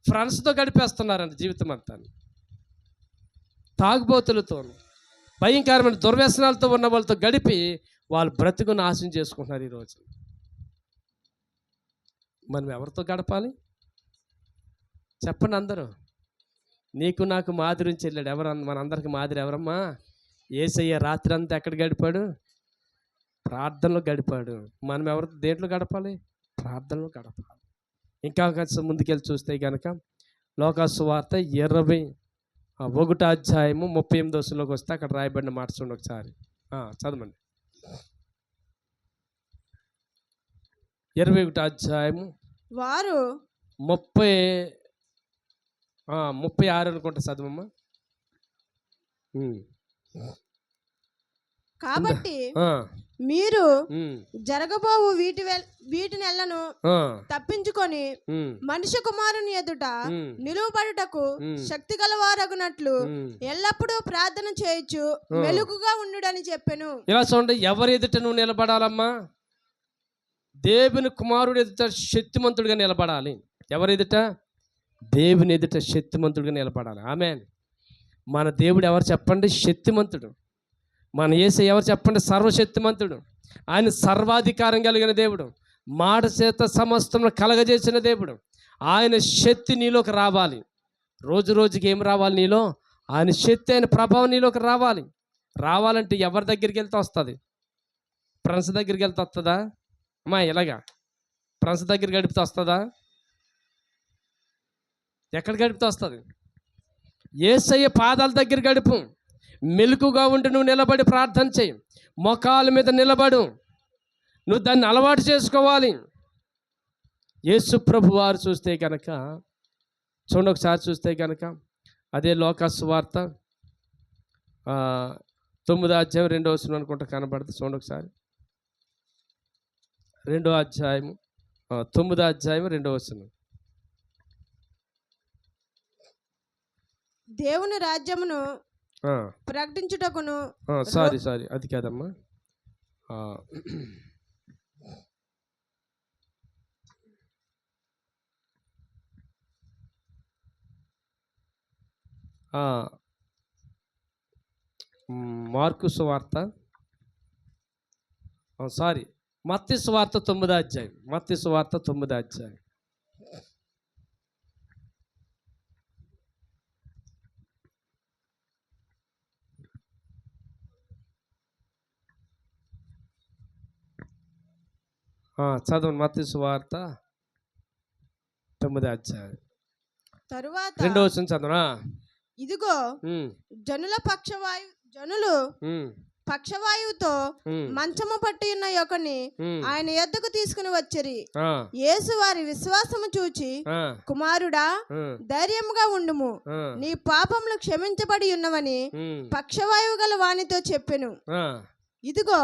ఫ్రెండ్స్తో గడిపేస్తున్నారండి జీవితం అంతా. తాగుబోతులతో, భయంకరమైన దుర్వ్యసనాలతో ఉన్న వాళ్ళతో గడిపి వాళ్ళు బ్రతుకు నాశనం చేసుకుంటున్నారు ఈరోజు. మనం ఎవరితో గడపాలి చెప్పండి అందరూ? నీకు నాకు మాదిరి చెల్లాడు ఎవరు? మనందరికి మాదిరి ఎవరమ్మా? యేసయ్య రాత్రి అంతా ఎక్కడ గడిపాడు? ప్రార్థనలో గడిపాడు. మనం ఎవరితో దేంట్లో గడపాలి? ప్రార్థనలో గడపాలి. ఇంకా కొంచెం ముందుకెళ్ళి చూస్తే కనుక లోకాసు సువార్త 21వ అధ్యాయము 38వ వచనంలోకి వస్తే అక్కడ రాయబడిన మాట చూడండి ఒకసారి. చదవండి. 21వ అధ్యాయము వారు 36 అనుకుంటా చదవమ్మా. కాబట్టి మీరు జరగబోవు వీటి నెలను తప్పించుకొని మనుష్య కుమారుని ఎదుట నిలువబడుటకు శక్తి గలవారగునట్లు ఎల్లప్పుడూ ప్రార్థన చేయొచ్చు మెలుగుగా ఉండుడని చెప్పెను. ఇలా చూడండి, ఎవరి ఎదుట నువ్వు నిలబడాలమ్మా? దేవుని కుమారుడు ఎదుట శక్తిమంతుడిగా నిలబడాలి. ఎవరి ఎదుట? దేవుని ఎదుట శక్తిమంతుడిగా నిలబడాలి. ఆమేన్. మన దేవుడు ఎవరు చెప్పండి? శక్తిమంతుడు. మన యేసయ్య ఎవరు చెప్పండి? సర్వశక్తిమంతుడు. ఆయన సర్వాధికారం కలిగిన దేవుడు, మాట చేత సమస్తంలో కలగజేసిన దేవుడు. ఆయన శక్తి నీలోకి రావాలి. రోజు రోజుకి ఏం రావాలి నీలో? ఆయన శక్తి, ఆయన ప్రభావం నీలోకి రావాలి. రావాలంటే ఎవరి దగ్గరికి వెళ్తే వస్తుంది? ఫ్రెండ్స్ దగ్గరికి వెళ్తే వస్తుందా అమ్మా? ఇలాగా ఫ్రెండ్స్ దగ్గర గడిపితే వస్తుందా? ఎక్కడ గడిపితే వస్తుంది? యేసయ్య పాదాల దగ్గర గడుపు. మెలకుగా ఉండి నువ్వు నిలబడి ప్రార్థన చేయి. మోకాళ్ళ మీద నిలబడు. నువ్వు దాన్ని అలవాటు చేసుకోవాలి. యేసు ప్రభు వారు చూస్తే కనుక చూడండి ఒకసారి, చూస్తే కనుక అదే లోకాసు వార్త 9వ అధ్యాయం 2వ వచనం అనుకుంటా కనబడుతుంది. చూడండి ఒకసారి. 2వ అధ్యాయము 9వ అధ్యాయం 2వ వచనం. దేవుని రాజ్యమును ప్రకటించుటకును. సారీ అది కాదమ్మా. మార్కు సువార్త, మత్తయి సువార్త 9వ అధ్యాయం. మత్తయి సువార్త 9వ అధ్యాయం. చదవండి. మత్తయి సువార్త 9వ అధ్యాయం తరువాత 2వ వచనం చదవనా? ఇదిగో జనులు పక్షవాయువుతో మంచము పట్టి ఉన్న యొక్కని ఆయన యొద్దకు తీసుకుని వచ్చిరి. యేసు వారి విశ్వాసము చూచి, కుమారుడా, ధైర్యముగా ఉండుము, నీ పాపములు క్షమించబడి ఉన్నవని పక్షవాయువు గల వానితో చెప్పెను. ఇదిగో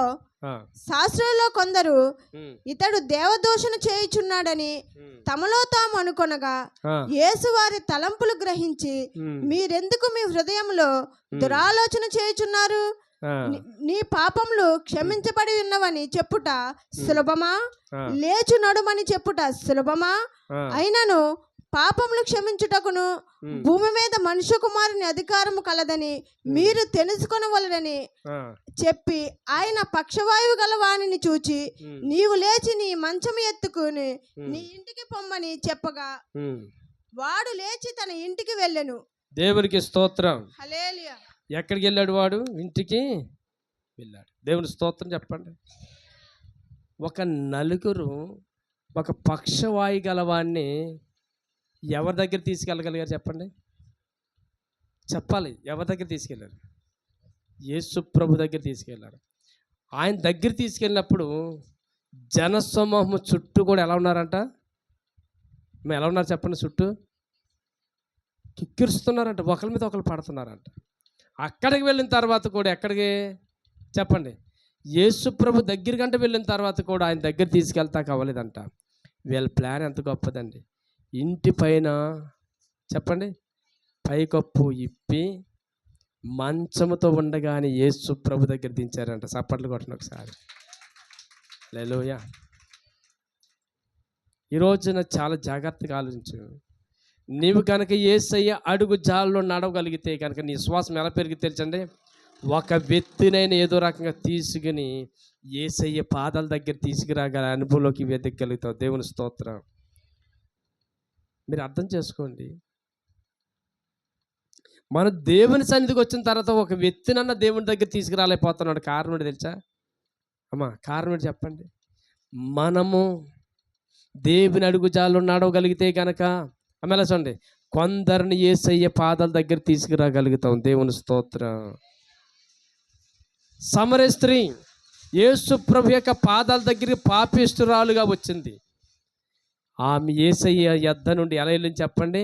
శాస్త్రులలో కొందరు ఇతడు దేవదూషణ చేయుచున్నాడని తమలో తాము అనుకొనగా యేసు వారి తలంపులు గ్రహించి, మీరెందుకు మీ హృదయంలో దురాలోచన చేయుచున్నారు? నీ పాపములు క్షమించబడి ఉన్నవని చెప్పుట సులభమా? లేచు నడుమని చెప్పుట సులభమా? అయినను పాపములు క్షమించుటకును భూమి మీద మనుష్య కుమారుని అధికారము కలదని మీరు తెలుసుకొనవలెనని చెప్పి ఆయన పక్షవాయువు గల వానిని చూచి, నీవు లేచి నీ మంచము ఎత్తుకుని నీ ఇంటికి పొమ్మని చెప్పగా వాడు లేచి తన ఇంటికి వెళ్ళెను. దేవునికి స్తోత్రం. హల్లెలూయా. ఎక్కడికి వెళ్ళాడు వాడు? ఇంటికి వెళ్ళాడు. దేవుని స్తోత్రం చెప్పండి. ఒక నలుగురు ఒక పక్షవాయు గలవాన్ని ఎవరి దగ్గర తీసుకెళ్ళగలిగారు చెప్పండి? చెప్పాలి. ఎవరి దగ్గర తీసుకెళ్ళారు? యేసు ప్రభు దగ్గర తీసుకెళ్ళారు. ఆయన దగ్గర తీసుకెళ్ళినప్పుడు జనసమూహం చుట్టూ కూడా ఎలా ఉన్నారంట? ఎలా ఉన్నారు చెప్పండి? చుట్టూ కిక్కిరుస్తున్నారంట, ఒకరి మీద ఒకరు పడుతున్నారంట. అక్కడికి వెళ్ళిన తర్వాత కూడా ఎక్కడికి చెప్పండి, యేసు ప్రభు దగ్గరికంటే వెళ్ళిన తర్వాత కూడా ఆయన దగ్గర తీసుకెళ్తాక అవ్వలేదంట. వీళ్ళ ప్లాన్ ఎంత గొప్పదండి. ఇంటి పైన చెప్పండి పైకప్పు ఇప్పి మంచముతో ఉండగానే యేసు ప్రభు దగ్గర దించారంట. చప్పట్లు కొట్టండి ఒకసారి. హల్లెలూయా. ఈ రోజున చాలా జాగ్రత్తగా ఆలోచించు. నీవు కనుక యేసయ్య అడుగు జాల్లో నడవగలిగితే కనుక నీ శ్వాసం ఎలా పెరిగి తెలుసండి, ఒక వ్యక్తినైనా ఏదో రకంగా తీసుకుని యేసయ్య పాదాల దగ్గర తీసుకురాగల అనుభవంలోకి వెతకగలుగుతావు. దేవుని స్తోత్రం. మీరు అర్థం చేసుకోండి, మన దేవుని సన్నిధికి వచ్చిన తర్వాత ఒక వ్యక్తినన్న దేవుని దగ్గర తీసుకురాలేకపోతున్నాడు. కారణం ఏంటి తెలుసా అమ్మా? కారణం ఏంటి చెప్పండి. మనము దేవుని అడుగుజాల్లో నడవగలిగితే కనుక ఆమె చూడండి, కొందరిని యేసయ్య పాదాల దగ్గర తీసుకురాగలుగుతాం. దేవుని స్తోత్రం. సమరయ స్త్రీ యేసు ప్రభు యొక్క పాదాల దగ్గరికి పాపిష్టురాలుగా వచ్చింది. ఆమె యేసయ్య యొద్ద నుండి ఎలా వెళ్ళింది చెప్పండి,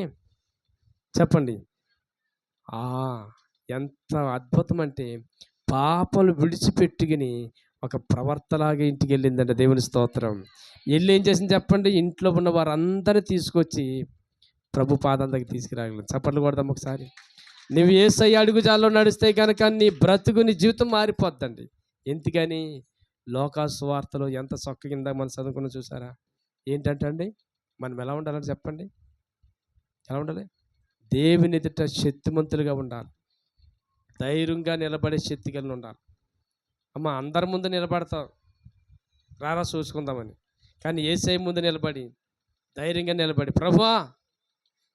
చెప్పండి. ఎంత అద్భుతం అంటే పాపలు విడిచిపెట్టుకుని ఒక ప్రవర్తలాగా ఇంటికి వెళ్ళిందంట. దేవుని స్తోత్రం. వెళ్ళి ఏం చేసింది చెప్పండి, ఇంట్లో ఉన్న వారందరినీ తీసుకొచ్చి ప్రభు పాదాల దగ్గర తీసుకురాగలదు. చప్పట్లు కొడదాం ఒకసారి. నువ్వు యేసయ్య అడుగుజాల్లో నడిస్తే కనుక నీ బ్రతుకు, నీ జీవితం మారిపోద్దండి. ఎందుకని? లోకా సువార్తలో ఎంత చొక్క కింద మనం చదువుకున్న చూసారా? ఏంటంటే అండి, మనం ఎలా ఉండాలని చెప్పండి, ఎలా ఉండాలి? దేవుని ఎదుట శక్తిమంతులుగా ఉండాలి, ధైర్యంగా నిలబడే శక్తి కలిగి ఉండాలి. అమ్మ అందరి ముందు నిలబడతాం, రారా చూసుకుందామని. కానీ యేసయ్య ముందు నిలబడి ధైర్యంగా నిలబడి, ప్రభువా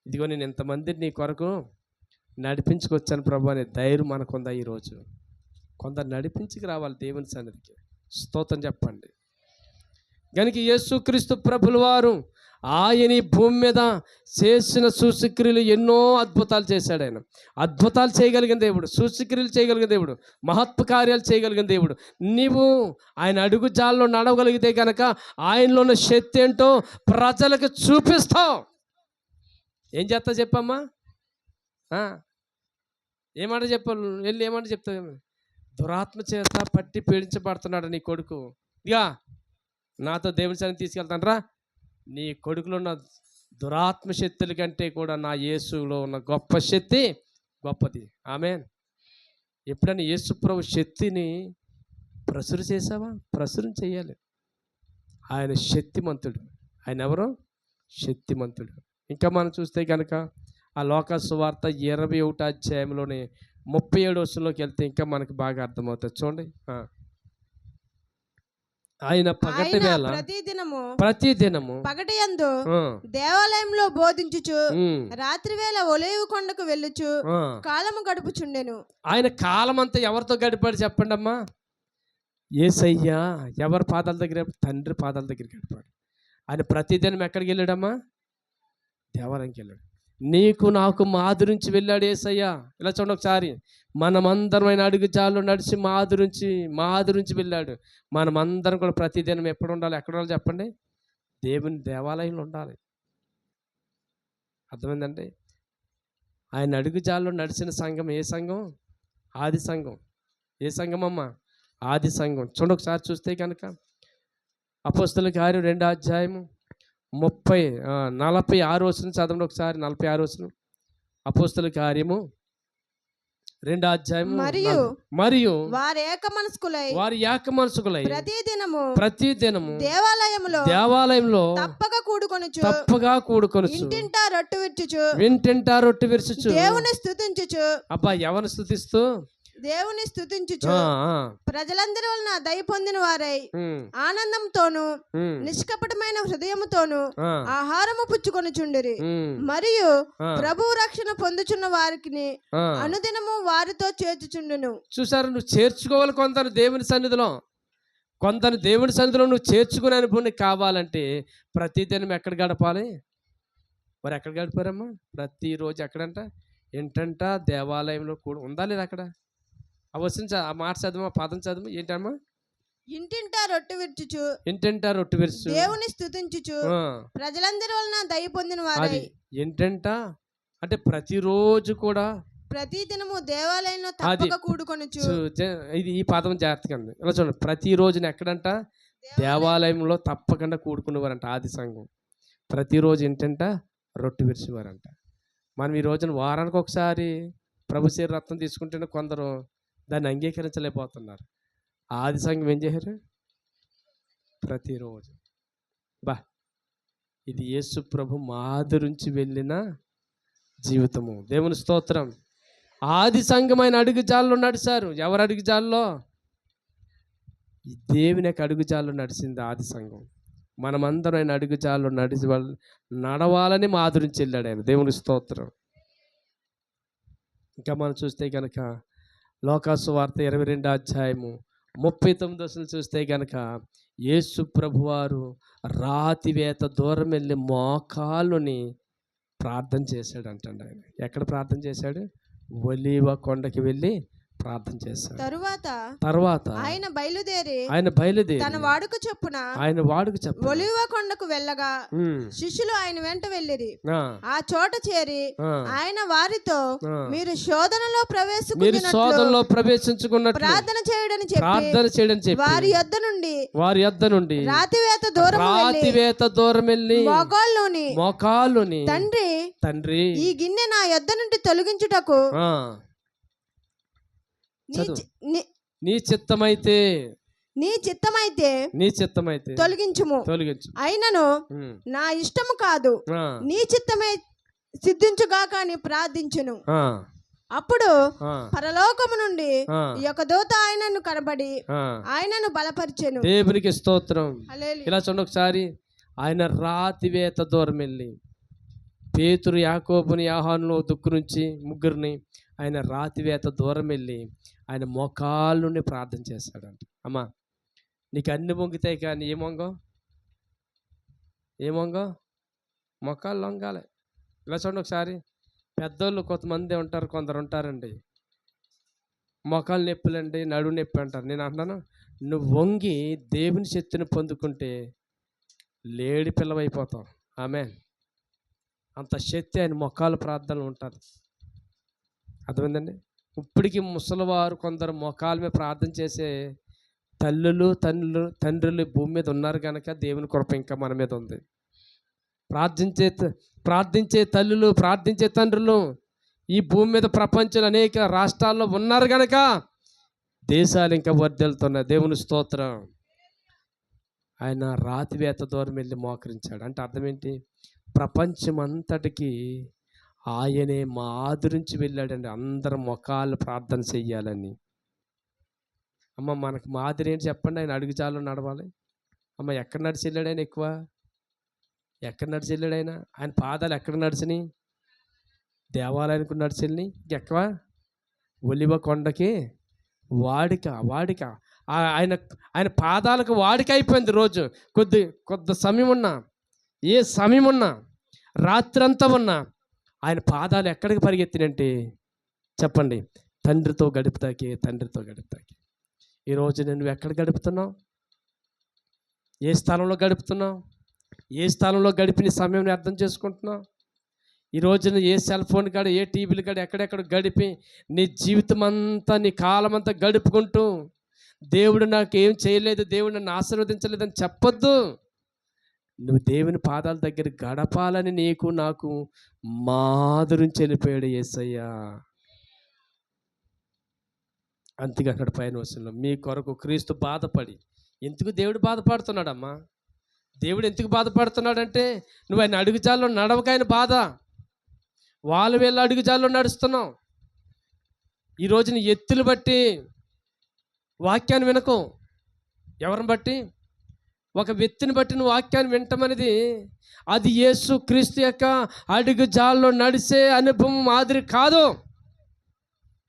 ఇదిగో నేను ఇంతమందిని నీ కొరకు నడిపించుకొచ్చాను ప్రభు అనే ధైర్యం మనకుందా? ఈరోజు కొందరు నడిపించుకు రావాలి దేవుని సన్నిధికి. స్తోత్రం చెప్పండి. కనుక యేసుక్రీస్తు ప్రభుల వారు ఆయన ఈ భూమి మీద చేసిన సూచక్రియలు ఎన్నో అద్భుతాలు చేశాడు. ఆయన అద్భుతాలు చేయగలిగిన దేవుడు, సూచక్రియలు చేయగలిగిన దేవుడు, మహత్వ కార్యాలు చేయగలిగిన దేవుడు. నీవు ఆయన అడుగు జాల్లో నడవగలిగితే కనుక ఆయనలో ఉన్న శక్తి ఏంటో ప్రజలకు చూపిస్తావు. ఏం చేస్తా చెప్పమ్మా? ఏమాట చెప్పాలి? వెళ్ళి ఏమంట చెప్తావు? దురాత్మ చేత పట్టి పీడించబడుతున్నాడు నీ కొడుకు, ఇక నాతో దేవుని సన్నిధికి తీసుకెళ్తానరా. నీ కొడుకులో ఉన్న దురాత్మ శక్తుల కంటే కూడా నా యేసులో ఉన్న గొప్ప శక్తి గొప్పది. ఆమేన్. ఎప్పుడైనా యేసు ప్రభు శక్తిని ప్రచురం చేసావా? ప్రచురం చేయాలి. ఆయన శక్తిమంతుడు. ఆయన ఎవరు? శక్తిమంతుడు. ఇంకా మనం చూస్తే కనుక ఆ లోకా సువార్త 21వ అధ్యాయంలోనే 37వ వచనంలోకి వెళ్తే ఇంకా మనకి బాగా అర్థమవుతుంది. చూడండి, ఆయన పగటి వేళ ప్రతిదినము పగటి యందు దేవాలయంలో బోధించుచు రాత్రి వేళ ఒలీవ కొండకు వెళ్ళుచు కాలము గడుపుచుండెను. ఆయన కాలం అంతా ఎవరితో గడిపాడు చెప్పండి అమ్మా? యేసయ్య ఎవరి పాదాల దగ్గర? తండ్రి పాదాల దగ్గర గడిపాడు. ఆయన ప్రతిదినం ఎక్కడికి వెళ్ళాడమ్మా? దేవాలయంకి వెళ్ళాడు. నీకు నాకు మాదిరించి వెళ్ళాడు యేసయ్య. ఇలా చూడండి ఒకసారి. మనమందరం అడుగు చాలు నడిచి మాదిరించి వెళ్ళాడు. మనమందరం కూడా ప్రతిదినం ఎప్పుడు ఉండాలి? ఎక్కడ ఉండాలి చెప్పండి? దేవుని దేవాలయంలో ఉండాలి. అర్థమైందండి? ఆయన అడుగు జాల్లో నడిచిన సంఘం ఏ సంఘం? ఆది సంఘం. ఏ సంఘం అమ్మా? ఆది సంఘం. చూడండి ఒకసారి చూస్తే కనుక అపోస్తలుల కార్యం 2వ అధ్యాయము 46 వచనం చదవండి ఒకసారి. 46 వచనం. అపోస్తలుల కార్యము 2వ అధ్యాయము. మరియు వారి ఏక మనస్కులై ప్రతిదినము దేవాలయంలో తప్పక కూడుకొనుచు వింటింటా రొట్టె విరుచుచు దేవుని స్తుతించుచు. అబ్బా, ఎవరిని స్తుతిస్తూ? దేవుని స్తుతించుచు ప్రజలందరి వలన దయ పొందిన వారై ఆనందంతోను నిష్కపటమైన హృదయముతోను ఆహారము పుచ్చుకొనుచుండిరి. మరియు ప్రభువు రక్షణ పొందుచున్న వారికి అనుదినము వారితో చేర్చుచుండును. చూసారు, నువ్వు చేర్చుకోవాలి కొందరు దేవుని సన్నిధిలో. కొందరు దేవుని సన్నిధిలో నువ్వు చేర్చుకునే అనుభవం కావాలంటే ప్రతిదినం ఎక్కడ గడపాలి? మరి ఎక్కడ గడిపారమ్మా? ప్రతిరోజు ఎక్కడంట? ఏంటంట? దేవాలయంలో కూడా ఉందా లేదా? అక్కడ వచ్చిన ఆ మాట చదువు, పదం చదువు. ఏంటమ్మా? ఇంటింటా రొట్టె విరుచు దేవుని స్తుతించుచు ప్రజలందరి వలన దయ పొందిన వారై. ఏంటంట అంటే ప్రతిరోజు కూడా ప్రతి దినము దేవాలయంలో తప్పక కూడుకొనుచు. ఇది ఈ పదం జాగ్రత్తగా ఉంది. ఇలా చూడండి, ప్రతి రోజున ఎక్కడంట? దేవాలయంలో తప్పకుండా కూడుకునేవారంట ఆది సంఘం. ప్రతిరోజు ఏంటంట? రొట్టె విరిచేవారంట. మనం ఈ రోజున వారానికి ఒకసారి ప్రభు శరీర రక్తం తీసుకుంటేనే కొందరు దాన్ని అంగీకరించలేకపోతున్నారు. ఆది సంఘం ఏం చేశారు? ప్రతిరోజు. ఇది యేసు ప్రభు మాదిరించి వెళ్ళిన జీవితము. దేవుని స్తోత్రం. ఆది సంఘమైన అడుగుజాల్లో నడిచారు. ఎవరు అడుగుజాల్లో? దేవుని యొక్క అడుగుజాల్లో నడిచింది ఆది సంఘం. మనమందరం ఆయన అడుగుజాల్లో నడవాలని మాదిరించి వెళ్ళాడు ఆయన. దేవుని స్తోత్రం. ఇంకా మనం చూస్తే కనుక లోకాసు వార్త 22వ అధ్యాయము 39 చూస్తే కనుక యేసు ప్రభువారు రాతివేత దూరం వెళ్ళి మోకాళ్ళుని ప్రార్థన చేశాడు అంటండి. ఆయన ఎక్కడ ప్రార్థన చేశాడు? ఒలీవ కొండకి వెళ్ళి ప్రార్థన చేశాడు. తరువాత ఆయన బయలుదేరి తన వాడుక చొప్పున ఒలీవ కొండకు వెళ్ళగా శిష్యులు ఆయన వెంట వెళ్ళిరి. ఆ చోట చేరి ఆయన వారితో, మీరు శోధనలో ప్రవేశించుకున్నట్లు ప్రార్థన చేయడని చెప్పి వారి యొద్ద నుండి రాతివేత దూరం వెళ్ళి మోకాళ్ళుని తండ్రి ఈ గిన్నె నా యొద్ద నుండి తొలగించుటకు నీ చిత్తమైతే తొలగించుము. అయినను నా ఇష్టము కాదు, నీ చిత్తమే సిద్ధించుగాక అని ప్రార్థించును. అప్పుడు పరలోకము నుండి ఈ యొక్క దూత ఆయనను కనబడి ఆయనను బలపరిచెను. దేవునికి స్తోత్రం. ఇలా చూడండి ఒకసారి. ఆయన రాతివేత దూరం వెళ్ళి పేతురు, యాకోబుని, యోహానును నుంచి ముగ్గురిని ఆయన రాతివేత దూరం వెళ్ళి ఆయన మోకాళ్ళ నుండి ప్రార్థన చేస్తాడంట. అమ్మా, నీకు అన్ని మొంగుతాయి కానీ ఏమొంగో మొక్కాలు లొంగాలి. ఇలా చూడండి ఒకసారి. పెద్దోళ్ళు కొంతమంది ఉంటారు, కొందరు ఉంటారండి మొక్కలు నొప్పులండి, నడువు నొప్పి అంటారు. నేను అంటున్నాను, నువ్వు వంగి దేవుని శక్తిని పొందుకుంటే లేడి పిల్లవైపోతావు. ఆమేన్. అంత శక్తి ఆయన మొక్కాల ప్రార్థనలు ఉంటుంది. అర్థమైందండి? ఇప్పటికీ ముసలివారు కొందరు మొక్కాల మీద ప్రార్థన చేసే తండ్రులు భూమి మీద ఉన్నారు కనుక దేవుని కృప ఇంకా మన మీద ఉంది. ప్రార్థించే తల్లులు, ప్రార్థించే తండ్రులు ఈ భూమి మీద ప్రపంచంలో అనేక రాష్ట్రాల్లో ఉన్నారు కనుక దేశాలు ఇంకా వర్ధిల్లుతున్నాయి. దేవుని స్తోత్రం. ఆయన రాతివేత దూరం వెళ్ళి మోకరించాడు అంటే అర్థం ఏంటి? ప్రపంచం అంతటికి ఆయనే మాదిరించి వెళ్ళాడండి. అందరం మొఖాలు ప్రార్థన చెయ్యాలని. అమ్మ, మనకు మాదిరి ఏంటి చెప్పండి? ఆయన అడుగుజాల్లో నడవాలి. అమ్మ, ఎక్కడ నడిచి వెళ్ళాడు ఆయన? ఎక్కడ నడిచి వెళ్ళాడు ఆయన? ఆయన పాదాలు ఎక్కడ నడిచినాయి? దేవాలయానికి నడిచి వెళ్ళినాయి. ఎక్కువ ఒలివ కొండకి వాడిక ఆయన పాదాలకు వాడిక అయిపోయింది. రోజు కొద్ది సమయం ఉన్నా, ఏ సమయం ఉన్నా, రాత్రంతా ఉన్నా ఆయన పాదాలు ఎక్కడికి పరిగెత్తినంటే చెప్పండి, తండ్రితో గడుపుతాకి. ఈరోజు నువ్వు ఎక్కడ గడుపుతున్నావు? ఏ స్థలంలో గడుపుతున్నావు? ఏ స్థలంలో గడిపిన సమయం అర్థం చేసుకుంటున్నావు? ఈ రోజున ఏ సెల్ ఫోన్ కాడ, ఏ టీవీలు కాడ ఎక్కడెక్కడ గడిపి నీ జీవితం అంతా, నీ కాలం అంతా గడుపుకుంటూ దేవుడు నాకు ఏం చేయలేదు, దేవుడు నన్ను ఆశీర్వదించలేదని చెప్పొద్దు. నువ్వు దేవుని పాదాల దగ్గర గడపాలని నీకు నాకు మాదిరించి వెళ్ళిపోయాడు యేసయ్య. అంతగా అక్కడ పైన వస్తున్నాం. మీ కొరకు క్రీస్తు బాధపడి, ఎందుకు దేవుడు బాధపడుతున్నాడమ్మా? దేవుడు ఎందుకు బాధపడుతున్నాడంటే నువ్వు ఆయన అడుగుజాల్లో నడవకైన బాధ. వాళ్ళు వీళ్ళ అడుగుజాల్లో నడుస్తున్నావు. ఈ రోజున ఎత్తులు బట్టి వాక్యాన్ని వినకు. ఎవరిని బట్టి? ఒక వ్యక్తిని బట్టి నువ్వు వాక్యాన్ని వింటమనేది అది యేసు క్రీస్తు యొక్క అడుగుజాల్లో నడిచే అనుభవం మాదిరి కాదు.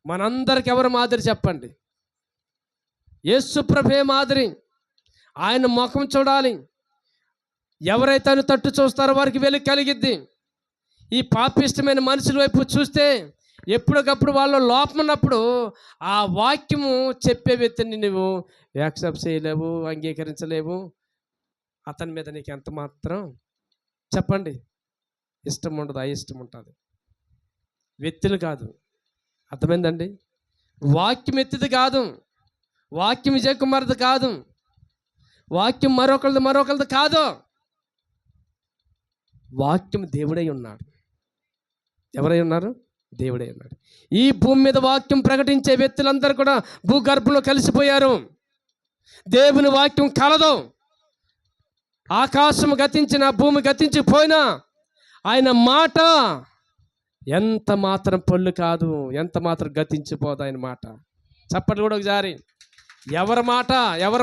మనందరికి ఎవరు మాదిరి చెప్పండి? యేసు ప్రభే మాదిరి. ఆయన ముఖం చూడాలి. ఎవరైతే ఆయన తట్టు చూస్తారో వారికి వెలుగు కలిగిద్ది. ఈ పాపిష్టమైన మనుషుల వైపు చూస్తే ఎప్పటికప్పుడు వాళ్ళు లోపం ఉన్నప్పుడు ఆ వాక్యము చెప్పే వ్యక్తిని నువ్వు యాక్సెప్ట్ చేయలేవు, అంగీకరించలేవు. అతని మీద నీకు ఎంత మాత్రం చెప్పండి ఇష్టం ఉండదు, అయిష్టం ఉంటుంది. వ్యక్తులు కాదు, అర్థమైందండి? వాక్యం ఎత్తిది కాదు, వాక్యం విజయ్ కుమార్ది కాదు, వాక్యం మరొకరిది కాదు. వాక్యం దేవుడై ఉన్నాడు. ఎవరై ఉన్నారు? దేవుడై ఉన్నాడు. ఈ భూమి మీద వాక్యం ప్రకటించే వ్యక్తులందరూ కూడా భూగర్భంలో కలిసిపోయారు. దేవుని వాక్యం కలదు. ఆకాశం గతించిన, భూమి గతించిపోయినా ఆయన మాట ఎంత మాత్రం పొల్లు కాదు, ఎంత మాత్రం గతించిపోదు ఆయన మాట. చప్పట్లు కూడా ఒకసారి. ఎవరి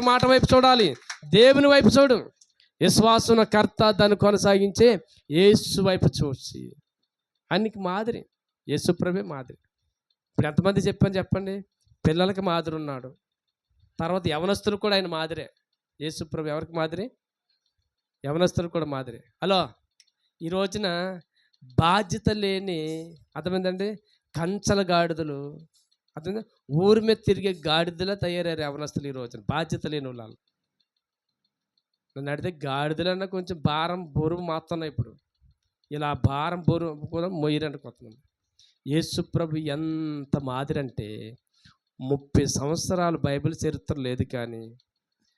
మాట వైపు చూడాలి? దేవుని వైపు చూడు. విశ్వాసం కర్త, దాన్ని కొనసాగించే యేసు వైపు చూసి, అన్నికి మాదిరి యేసు ప్రభే మాదిరి. ఇప్పుడు ఎంతమంది చెప్పండి. పిల్లలకి మాదిరి ఉన్నాడు, తర్వాత యవనస్తులు కూడా ఆయన మాదిరే. యేసు ప్రభు ఎవరికి మాదిరి? యవనస్తులు కూడా మాదిరి. హలో, ఈ రోజున బాధ్యత లేని, అర్థమైందండి, కంచల గాడిదలు, అర్థమైందా, ఊరి మీద తిరిగే గాడిదలా తయారయ్యారు యవనస్తులు ఈ రోజున. బాధ్యత లేని వాళ్ళు. నన్ను అడిగితే గాడిదలన్నా కొంచెం భారం బరువు మాత్రం ఇప్పుడు ఇలా భారం బరువు కూడా మొయ్యరండి కొంతమంది. యేసు ప్రభు ఎంత మాదిరి అంటే 30 సంవత్సరాలు బైబిల్ చరిత్ర లేదు, కానీ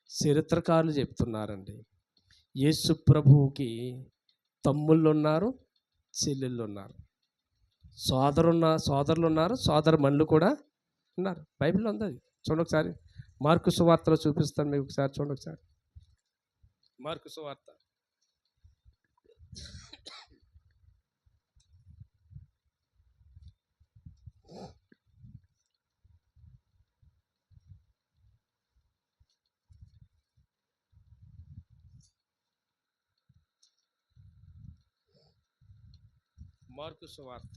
చరిత్రకారులు చెప్తున్నారండి, యేసు ప్రభువుకి తమ్ముళ్ళు ఉన్నారు, చెల్లెళ్ళు ఉన్నారు, సోదరులు ఉన్నారు, సోదరమణులు కూడా ఉన్నారు. బైబిల్లో ఉంది అది. చూడండి ఒకసారి. మార్కు సువార్తలో చూపిస్తాను మీకు ఒకసారి. చూడండి ఒకసారి. మార్కు సువార్త మార్కు సువార్త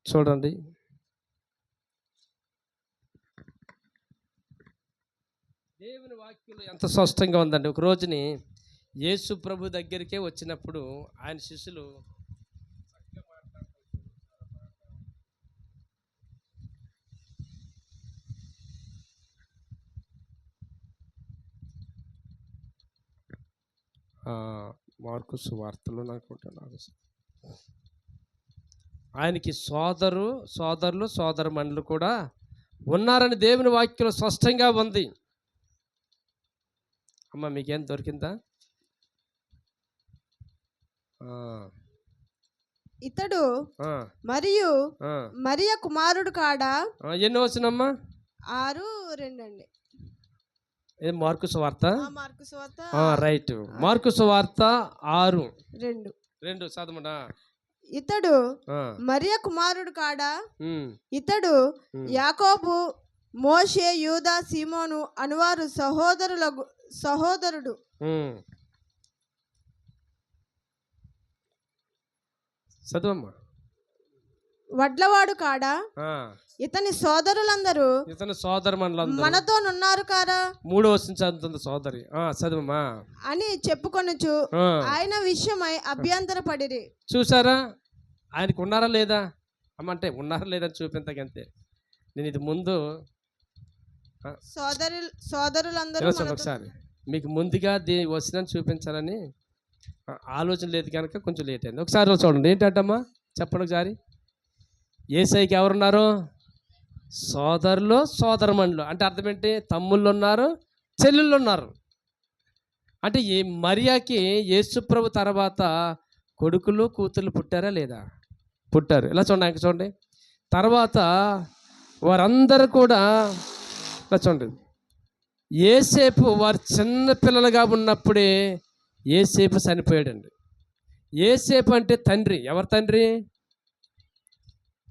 చూడండి. దేవుని వాక్యంలో ఎంత స్పష్టంగా ఉందండి. ఒక రోజుని యేసు ప్రభు దగ్గరికే వచ్చినప్పుడు ఆయన శిష్యులు మార్కు సువార్తలు అనుకుంటున్నాను, ఆయనకి సోదరులు సోదరమణులు కూడా ఉన్నారని దేవుని వాక్యంలో స్పష్టంగా ఉంది. అమ్మ మీకేం దొరికిందా? ఇతడు మరియు మరియ కుమారుడు కాడా? ఎన్ని వచ్చినమ్మా? 6:2 అండి. మార్కు సువార్త రైట్. మార్కు మార్కు సువార్త 6:2 చదవమా. ఇతడు మరియ కుమారుడు కాడా? ఇతడు యాకోబు, మోషే, యూదా, సీమోను అనువారు సహోదరుడు. చదవమ్మా. వడ్లవాడు కాడా? ఇతని సోదరులందరూ మనతోనున్నారు కారా? 3వ వచనం చదువుతుంది సోదరి. చదవమ్మా అని చెప్పుకొనుచు ఆయన విషయమై అభ్యంతరపడిరి. చూసారా, ఆయనకు ఉన్నారా లేదా అమ్మంటే ఉన్నారా లేదని చూపించగంతే. నేను ఇది ముందు సోదరులందరూ ఒకసారి మీకు ముందుగా వచ్చిన చూపించాలని ఆలోచన లేదు కనుక కొంచెం లేట్ అయింది. ఒకసారి చూడండి. ఏంటంటమ్మా చెప్పండి ఒకసారి. యేసయ్యకి ఎవరున్నారు? సోదరులు సోదరమణులు. అంటే అర్థం ఏంటి? తమ్ముళ్ళు ఉన్నారు, చెల్లెళ్ళు ఉన్నారు. అంటే ఈ మరియాకి యేసుప్రభు తర్వాత కొడుకులు కూతుర్లు పుట్టారా లేదా? పుట్టారు. ఇలా చూడండి, ఆయన చూడండి. తర్వాత వారందరూ కూడా ఇలా చూడండి, యేసేపు వారు చిన్న పిల్లలుగా ఉన్నప్పుడే యేసేపు చనిపోయాడండి. యేసేపు అంటే తండ్రి. ఎవరి తండ్రి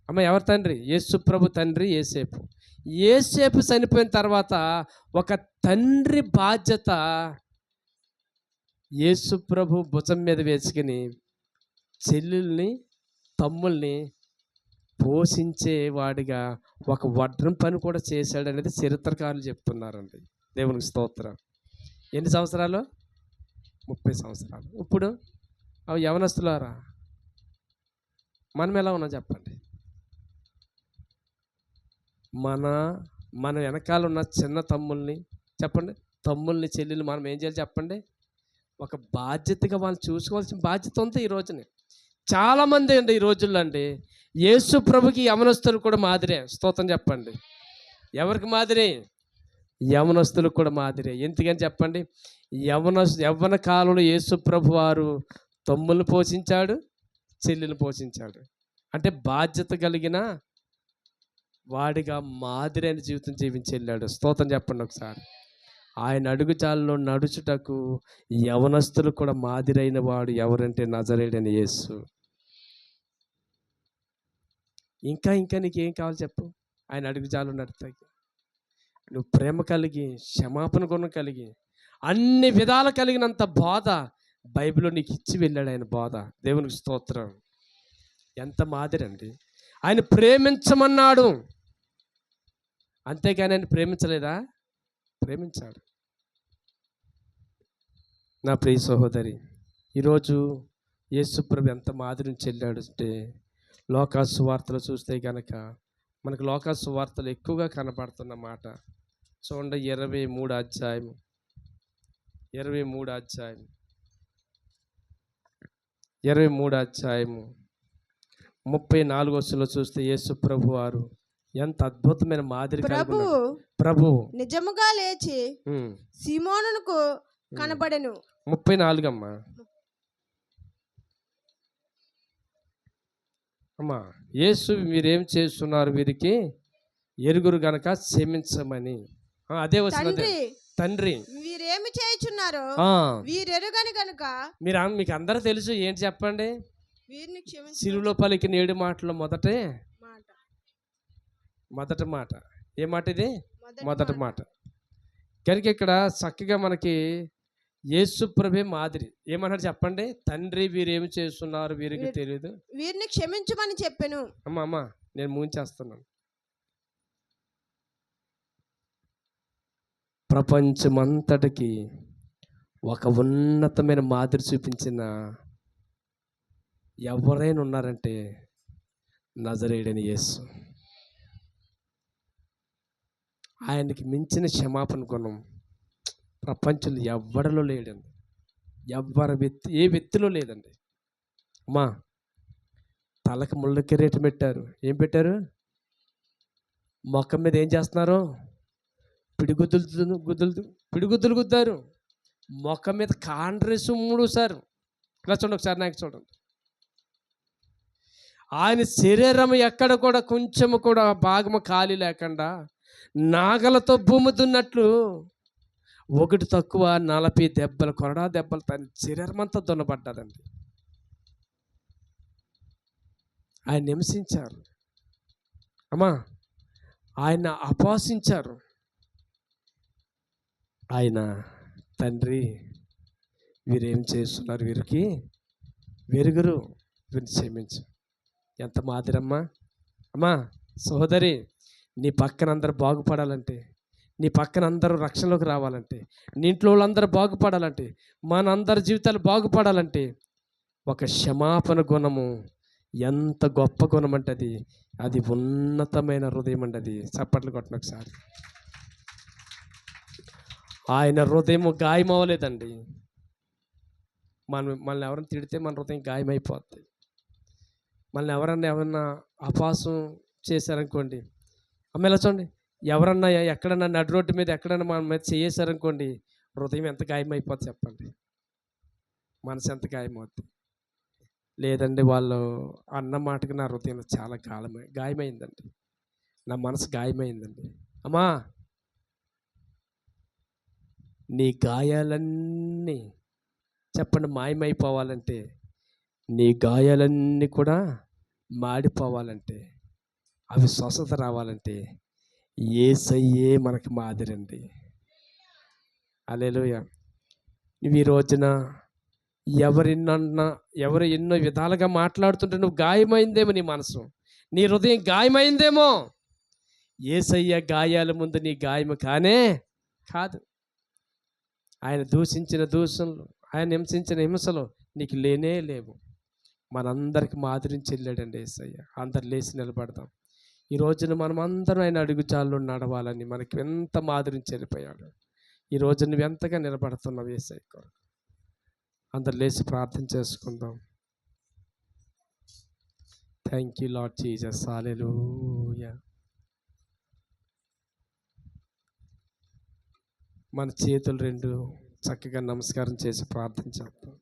అమ్మ? ఎవరి తండ్రి? యేసుప్రభు తండ్రి యేసేపు. యేసేపు చనిపోయిన తర్వాత ఒక తండ్రి బాధ్యత యేసుప్రభు భుజం మీద వేసుకుని చెల్లెల్ని తమ్ముల్ని పోషించేవాడిగా ఒక వడ్రం పని కూడా చేశాడనేది చరిత్రకారులు చెప్తున్నారండి. దేవునికి స్తోత్రం. ఎన్ని సంవత్సరాలు? 30 సంవత్సరాలు. ఇప్పుడు అవి యవనస్తులారా, మనం ఎలా ఉన్నాం చెప్పండి. మన వెనకాల ఉన్న చిన్న తమ్ముల్ని చెప్పండి. తమ్ముల్ని చెల్లెలు మనం ఏం చేయాలి చెప్పండి? ఒక బాధ్యతగా వాళ్ళు చూసుకోవాల్సిన బాధ్యత ఉంది ఈ రోజుని. చాలామంది అండి ఈ రోజుల్లో అండి యేసు ప్రభుకి యవనస్తులు కూడా మాదిరే. స్తోత్రం చెప్పండి. ఎవరికి మాదిరి? యవనస్తులకు కూడా మాదిరే. ఎందుకని చెప్పండి? యవ్వన కాలంలో యేసు ప్రభు వారు తమ్ములను పోషించాడు, చెల్లెలు పోషించాడు. అంటే బాధ్యత కలిగిన వాడిగా మాదిరైన జీవితం జీవించి వెళ్ళాడు. స్తోత్రం చెప్పండి ఒకసారి. ఆయన అడుగుజాల్లో నడుచుటకు యవనస్తులు కూడా మాదిరైన వాడు ఎవరంటే నజరేయుడైన యేసు. ఇంకా ఇంకా నీకేం కావాలి చెప్పు? ఆయన అడుగుజాల్లో నడుతాకి నువ్వు ప్రేమ కలిగి, క్షమాపణ గుణం కలిగి, అన్ని విధాలు కలిగినంత బోధ బైబిల్లో నీకు ఇచ్చి వెళ్ళాడు ఆయన బోధ. దేవునికి స్తోత్రం. ఎంత మాదిరండి. ఆయన ప్రేమించమన్నాడు, అంతేగాని ఆయన ప్రేమించలేదా? ప్రేమించాడు. నా ప్రియ సహోదరి, ఈరోజు యేసుప్రభు ఎంత మాదిరిని చెల్లాడు అంటే లోకా సువార్తలు చూస్తే కనుక మనకు లోకా సువార్తలు ఎక్కువగా కనపడుతున్న మాట చూడండి. 23వ అధ్యాయం 34వ వచనంలో చూస్తే యేసు ప్రభు వారు ఎంత అద్భుతమైన మాదిరి ప్రభు నిజముగా లేచి సీమోనుకు కనబడెను. 34 అమ్మా. అమ్మా, యేసు మీరేం చేస్తున్నారు వీరికి ఎరుగురు గనక క్షమించమని. అదే వస్తుంది. తండ్రి వీరేమి చేయుచున్నారో వీరెరుగని గనుక మీకు అందరూ తెలుసు. ఏంటి చెప్పండి? వీరిని క్షమించు. సిలువలో పలికిన 7 మాటలు మొదటి మాట ఏ మాట ఇది? మొదటి మాట. కనుక ఇక్కడ చక్కగా మనకి యేసు ప్రభే మాదిరి. ఏమన్నాడు చెప్పండి? తండ్రి వీరేమి చేస్తున్నారు వీరికి తెలియదు, వీరిని క్షమించమని చెప్పాను. అమ్మా నేను ముంచేస్తున్నాను. ప్రపంచమంతటికి ఒక ఉన్నతమైన మాదిరి చూపించిన ఎవరైనా ఉన్నారంటే నజరేయుడైన యేసు. ఆయనకి మించిన క్షమాపణ గుణం ప్రపంచంలో ఎవ్వరిలో లేడండి. ఏ వ్యక్తిలో లేదండి. అమ్మా, తలకు ముళ్ళ కిరీటం పెట్టారు. ఏం పెట్టారు? మొఖం మీద ఏం చేస్తున్నారు? పిడిగుద్దులు గుద్దారు. మొఖం మీద కాండ్రేసు 3 సార్లు. ఇలా చూడండి ఒకసారి, నాకు చూడండి. ఆయన శరీరం ఎక్కడ కూడా కొంచెము కూడా భాగము ఖాళీ లేకుండా నాగలతో భూమి దున్నట్లు ఒకటి తక్కువ 40 దెబ్బలు, కొరడా దెబ్బలు తన శరీరం అంతా దున్నబడ్డదండి. ఆయన హింసించారు. అమ్మా, ఆయన అపహసించారు. ఆయన తండ్రి వీరేం చేస్తున్నారు వీరికి వెరుగురు, వీరిని క్షమించు. ఎంత మాదిరమ్మా. అమ్మా సహోదరి, నీ పక్కన అందరూ బాగుపడాలంటే, నీ పక్కన అందరూ రక్షణలోకి రావాలంటే, నీ ఇంట్లో వాళ్ళందరూ బాగుపడాలంటే, మనందరి జీవితాలు బాగుపడాలంటే ఒక క్షమాపణ గుణము ఎంత గొప్ప గుణం అంటే అది ఉన్నతమైన హృదయం అండి. అది చప్పట్లు కొట్టిన ఒకసారి. ఆయన హృదయం గాయం అవ్వలేదండి. మనల్ని ఎవరైనా తిడితే మన హృదయం గాయమైపోద్ది. మనల్ని ఎవరన్నా అపహాసం చేశారనుకోండి, అమ్మ ఇలా చూడండి, ఎవరన్నా ఎక్కడన్నా నడు రోడ్డు మీద ఎక్కడన్నా మన మీద చేసారనుకోండి, హృదయం ఎంత గాయమైపోద్ది చెప్పండి. మనసు ఎంత గాయమవుద్ది. లేదండి, వాళ్ళు అన్న మాటకి నా హృదయంలో చాలా గాయమైందండి, నా మనసు గాయమైందండి. అమ్మా, నీ గాయాలన్నీ చెప్పండి మాయమైపోవాలంటే, నీ గాయాలన్నీ కూడా మాడిపోవాలంటే, అవి స్వస్థత రావాలంటే యేసయ్యే మనకి మాదిరండి. హల్లెలూయా. నువ్వు ఈ రోజున ఎవరు ఎన్నో విధాలుగా మాట్లాడుతుంటే నువ్వు గాయమైందేమో, నీ మనసు, నీ హృదయం గాయమైందేమో. యేసయ్య గాయాల ముందు నీ గాయము కానే కాదు. ఆయన దూషించిన దూషణలు, ఆయన హింసించిన హింసలు నీకు లేనే లేవు. మనందరికి మాదిరించి వెళ్ళాడండి యేసయ్య. అందరు లేచి నిలబడదాం. ఈ రోజున మనం అందరం ఆయన అడుగుజాల్లో నడవాలని మనకి ఎంత మాదిరించి వెళ్ళిపోయాడు. ఈరోజు నువ్వు ఎంతగా నిలబడుతున్నావు యేసయ్య కొరకు. అందరు లేచి ప్రార్థన చేసుకుందాం. Thank you Lord Jesus. Hallelujah. మన చేతులు రెండు చక్కగా నమస్కారం చేసి ప్రార్థన చేద్దాం.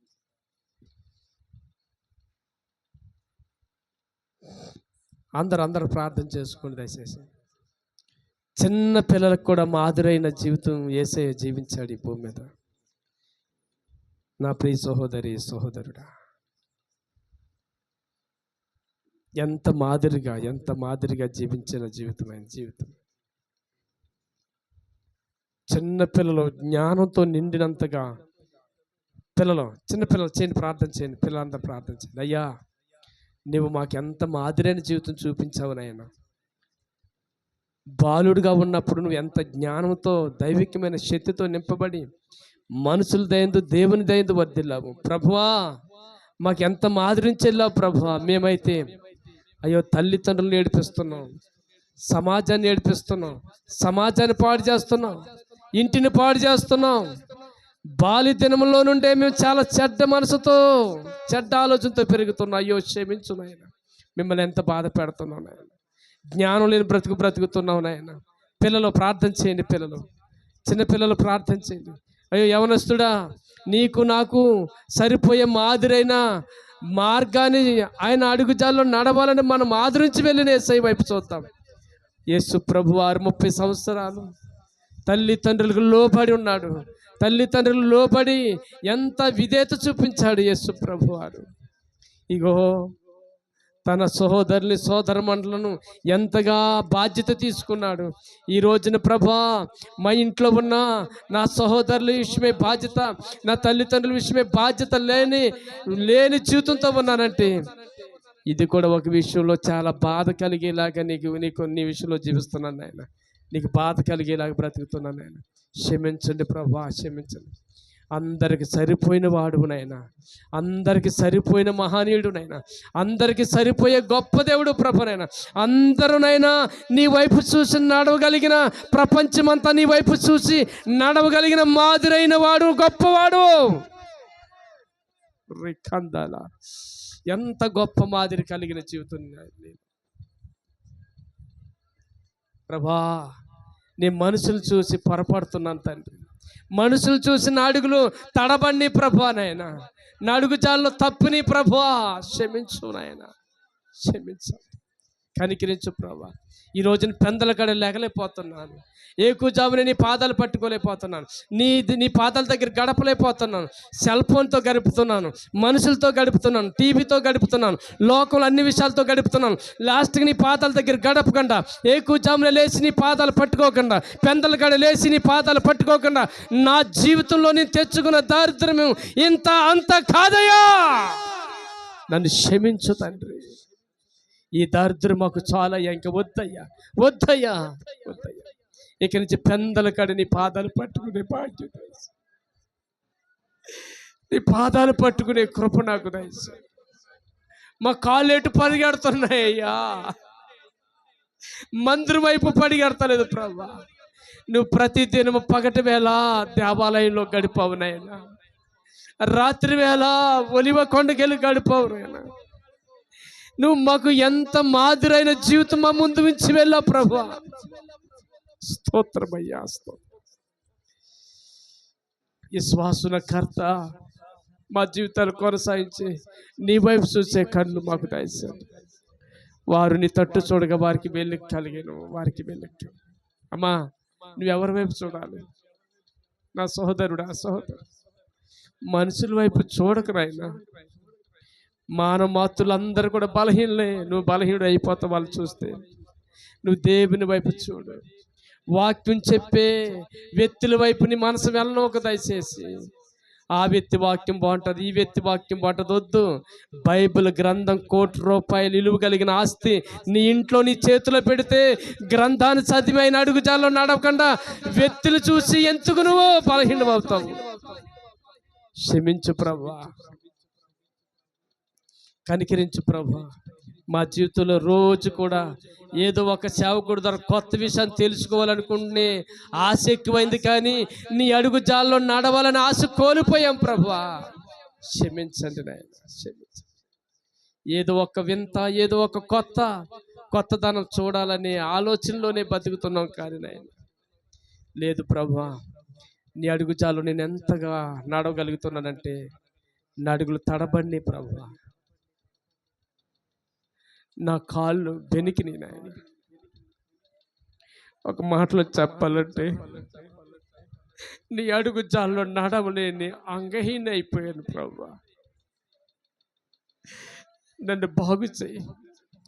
అందరూ ప్రార్థన చేసుకోండి దయచేసి. చిన్న పిల్లలకు కూడా మాదిరైన జీవితం యేసయ్య జీవించాడు ఈ భూమి మీద. నా ప్రియ సహోదరి సహోదరుడా, ఎంత మాదిరిగా జీవించిన జీవితమైన జీవితం. చిన్న పిల్లలు జ్ఞానంతో నిండినంతగా చిన్నపిల్లలు చేయండి, ప్రార్థన చేయండి. పిల్లలంతా ప్రార్థన చేయండి. అయ్యా, నువ్వు మాకు ఎంత మాదిరైన జీవితం చూపించావు నాయన. బాలుడుగా ఉన్నప్పుడు నువ్వు ఎంత జ్ఞానంతో దైవికమైన శక్తితో నింపబడి మనుషుల దయందు దేవుని దయందు వర్ధిల్లావు ప్రభువా. మాకు ఎంత మాదిరించి వెళ్ళావు ప్రభువా. మేమైతే అయ్యో తల్లిదండ్రులను ఏడిపిస్తున్నాం, సమాజాన్ని ఏడిపిస్తున్నాం, సమాజాన్ని పాడు చేస్తున్నాం, ఇంటిని పాడు చేస్తున్నాం. బాల్య దినంలో నుండే మేము చాలా చెడ్డ మనసుతో చెడ్డ ఆలోచనతో పెరుగుతున్నాం. అయ్యో క్షమించు నాయన, మిమ్మల్ని ఎంత బాధ పెడుతున్నాం నాయన. జ్ఞానం లేని బ్రతుకుతున్నావు నాయన. పిల్లలు ప్రార్థన చేయండి, చిన్నపిల్లలు ప్రార్థన చేయండి. అయ్యో యవనస్తుడా, నీకు నాకు సరిపోయే మాదిరైన మార్గాన్ని ఆయన అడుగుజాల్లో నడవాలని మనం ఆదరించి వెళ్ళిన యేసయ్య వైపు చూద్దాం. యేసు ప్రభువారు 30 సంవత్సరాలు తల్లిదండ్రులకు లోబడి ఉన్నాడు. తల్లిదండ్రులు లోబడి ఎంత విధేయత చూపించాడు యేసు ప్రభువారు. ఇగో తన సహోదరుని సోదరమండలను ఎంతగా బాధ్యత తీసుకున్నాడు. ఈ రోజున ప్రభా, మా ఇంట్లో ఉన్న నా సహోదరుల విషయమే బాధ్యత, నా తల్లిదండ్రుల విషయమే బాధ్యత లేని జీవితంతో ఉన్నానంటే ఇది కూడా ఒక విషయంలో చాలా బాధ కలిగేలాగా నీ విషయంలో జీవిస్తున్నాను నాయన. నీకు బాధ కలిగేలాగా బ్రతుకుతున్నాను నాయన. క్షమించండి ప్రభా, క్షమించండి. అందరికి సరిపోయిన వాడు నాయన, అందరికి సరిపోయిన మహనీయుడు నాయన, అందరికి సరిపోయే గొప్ప దేవుడు ప్రభునైనా. అందరూనైనా నీ వైపు చూసి నడవగలిగిన, ప్రపంచమంతా నీ వైపు చూసి నడవగలిగిన మాదిరైన వాడు, గొప్పవాడు. రికందాల ఎంత గొప్ప మాదిరి కలిగిన జీవితం ప్రభా. నీ మనుషులు చూసి పొరపడుతున్నాను తండ్రి. మనుషులు చూసి నా అడుగులు తడబండి ప్రభా నాయన, నా అడుగుజాల్లో తప్పుని ప్రభా. క్షమించు నాయన, క్షమించు, కనికరించు ప్రభా. ఈ రోజున పెందల కడ లేగలేకపోతున్నాను, ఏకుజామునే నీ పాదాలు పట్టుకోలేకపోతున్నాను, నీ పాదాల దగ్గర గడపలేకపోతున్నాను. సెల్ ఫోన్తో గడుపుతున్నాను, మనుషులతో గడుపుతున్నాను, టీవీతో గడుపుతున్నాను, లోకంలో అన్ని విషయాలతో గడుపుతున్నాను. లాస్ట్కి నీ పాదాల దగ్గర గడపకుండా, ఏకుజామునే లేచి నీ పాదాలు పట్టుకోకుండా, పెందల కడ లేచి నీ పాదాలు పట్టుకోకుండా నా జీవితంలో నేను తెచ్చుకున్న దారిద్ర్యం ఇంత అంత కాదయ్యా. నన్ను క్షమించు తండ్రి. ఈ దారిద్ర్యం మాకు చాలా, ఇంక వద్దయ్యా, వద్దయ్యా, వద్దయ్యా. ఇక నుంచి పెందల కాడ నీ పాదాలు పట్టుకునే బాధ్యత, నీ పాదాలు పట్టుకునే కృప నాకు దయచేసి. మా కాళ్ళు ఎటు పరిగెడుతున్నాయ్యా, మందిరం వైపు పరిగెడతలేదు ప్రభా. నువ్వు ప్రతిదినం పగటి వేళ దేవాలయంలో గడిపావు నాయనా, రాత్రి వేళ ఒలివ కొండకెళ్ళి గడిపావు నాయనా. నువ్వు మాకు ఎంత మాదిరైన జీవితం మా ముందు నుంచి వెళ్ళావు ప్రభా. స్తోత్రమయ్యా, స్తోత్రం. విశ్వాసుల కర్త, మా జీవితాలు కొనసాగించి నీ వైపు చూసే కళ్ళు మాకు దయచేయండి. వారు నీ తట్టు చూడగా వారికి వెలుగు కలిగాను, వారికి వెలుగు. అమ్మా, నువ్వెవరి వైపు చూడాలి? నా సహోదరుడా, సహోదరు, మనుషుల వైపు చూడకు నాయనా. మానవ మాతృలందరూ కూడా బలహీనలే. నువ్వు బలహీనుడు అయిపోతావు వాళ్ళు చూస్తే. నువ్వు దేవుని వైపు చూడు. వాక్యం చెప్పే వ్యక్తుల వైపు నీ మనసు వెళ్ళను ఒక దయచేసి. ఆ వ్యక్తి వాక్యం బాగుంటుంది, ఈ వ్యక్తి వాక్యం బాగుంటుంది వద్దు. బైబిల్ గ్రంథం ₹1,00,000 విలువ కలిగిన ఆస్తి నీ ఇంట్లో నీ చేతిలో పెడితే గ్రంథాన్ని చదివి అయిన అడుగుజాల్లో నడవకుండా వ్యక్తులు చూసి ఎందుకు నువ్వు బలహీనం అవుతావు. క్షమించు ప్రభా, కనికరించు ప్రభా. మా జీవితంలో రోజు కూడా ఏదో ఒక సేవకుడు ద్వారా కొత్త విషయాన్ని తెలుసుకోవాలనుకుంటే ఆశ ఎక్కువైంది, కానీ నీ అడుగు జాల్లో నడవాలని ఆశ కోల్పోయాం. ప్రభువా క్షమించండి నాయన, క్షమించండి. ఏదో ఒక వింత, ఏదో ఒక కొత్తదనం చూడాలనే ఆలోచనలోనే బతుకుతున్నాం, కానీ నాయన లేదు ప్రభువా. నీ అడుగు జాలు నేను ఎంతగా నడవగలుగుతున్నానంటే నా అడుగులు తడబడిని ప్రభువా, నా కాళ్ళు వెనికిని నాయన. ఒక మాటలో చెప్పాలంటే నీ అడుగు జాల్లో నడవలేని అంగహీన అయిపోయాను ప్రభువా. నన్ను బాగు చేయి,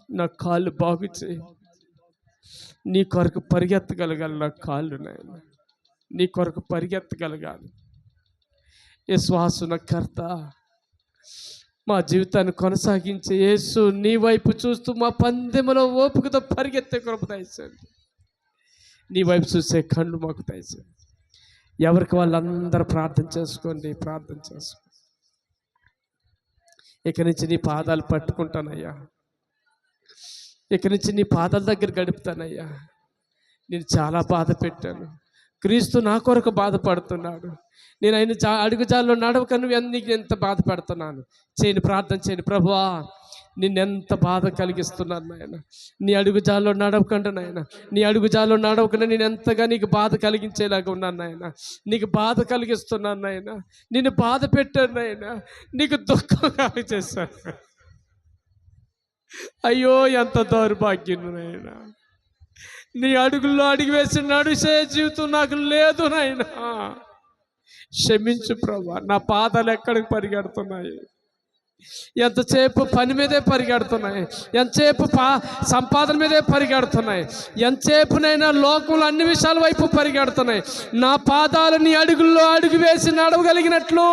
నా కాళ్ళు బాగు చేయి. నీ కొరకు పరిగెత్తగలగాలి నా కాళ్ళు నాయన, నీ కొరకు పరిగెత్తగలగాలి. యేసు కర్త, మా జీవితాన్ని కొనసాగించే యేసు, నీ వైపు చూస్తూ మా పందెములో ఓపికతో పరిగెత్తే కృప దయచేయండి. నీ వైపు చూసే కళ్ళు మాకు దయచేయండి. ఎవరికి వాళ్ళందరూ ప్రార్థన చేసుకోండి, ప్రార్థన చేసుకోండి. ఇక నుంచి నీ పాదాలు పట్టుకుంటానయ్యా, ఇక నుంచి నీ పాదాల దగ్గర గడుపుతానయ్యా. నేను చాలా బాధ పెట్టాను, క్రీస్తు నా కొరకు బాధపడుతున్నాడు. నేను ఆయన అడుగుజాల్లో నడవక నీకు ఎంత బాధపడుతున్నాను. చేయని ప్రార్థన చేయని. ప్రభువా నిన్నెంత బాధ కలిగిస్తున్నాను నాయన, నీ అడుగుజాల్లో నడవకుండా నాయన, నీ అడుగుజాల్లో నడవకుండా నేను ఎంతగా నీకు బాధ కలిగించేలాగా ఉన్నాను నాయన. నీకు బాధ కలిగిస్తున్నాను నాయన, నిన్ను బాధ పెట్టాను నాయన, నీకు దుఃఖంగా చేశాను. అయ్యో ఎంత దౌర్భాగ్యం నాయన, నీ అడుగుల్లో అడుగు వేసి నడిచే జీవితం నాకు లేదు నాయన. క్షమించు ప్రభా. నా పాదాలు ఎక్కడికి పరిగెడుతున్నాయి, ఎంతసేపు పని మీదే పరిగెడుతున్నాయి, ఎంతసేపు సంపాదన మీదే పరిగెడుతున్నాయి, ఎంతసేపునైనా లోకంలో అన్ని విషయాల వైపు పరిగెడుతున్నాయి. నా పాదాలు నీ అడుగుల్లో అడుగు వేసి నడవగలిగినట్లు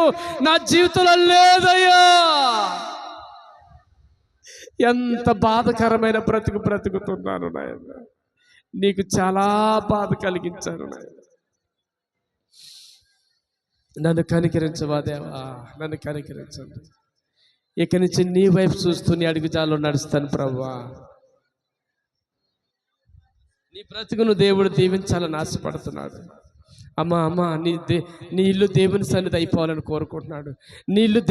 నా జీవితంలో లేదయ్యా. ఎంత బాధకరమైన బ్రతుకుతున్నాను నాయన, నీకు చాలా బాధ కలిగించాను నాయన. నన్ను కనికరించవా దేవా, నన్ను కనికరించండి. ఇక నుంచి నీ వైపు చూస్తూ నీ అడుగుజాల్లో నడుస్తాను ప్రభువా. నీ బ్రతుకును దేవుడు దీవించాలని ఆశపడుతున్నాడు. అమ్మా నీ ఇల్లు దేవుని సన్నిధి అయిపోవాలని కోరుకుంటున్నాడు. నీ ఇల్లు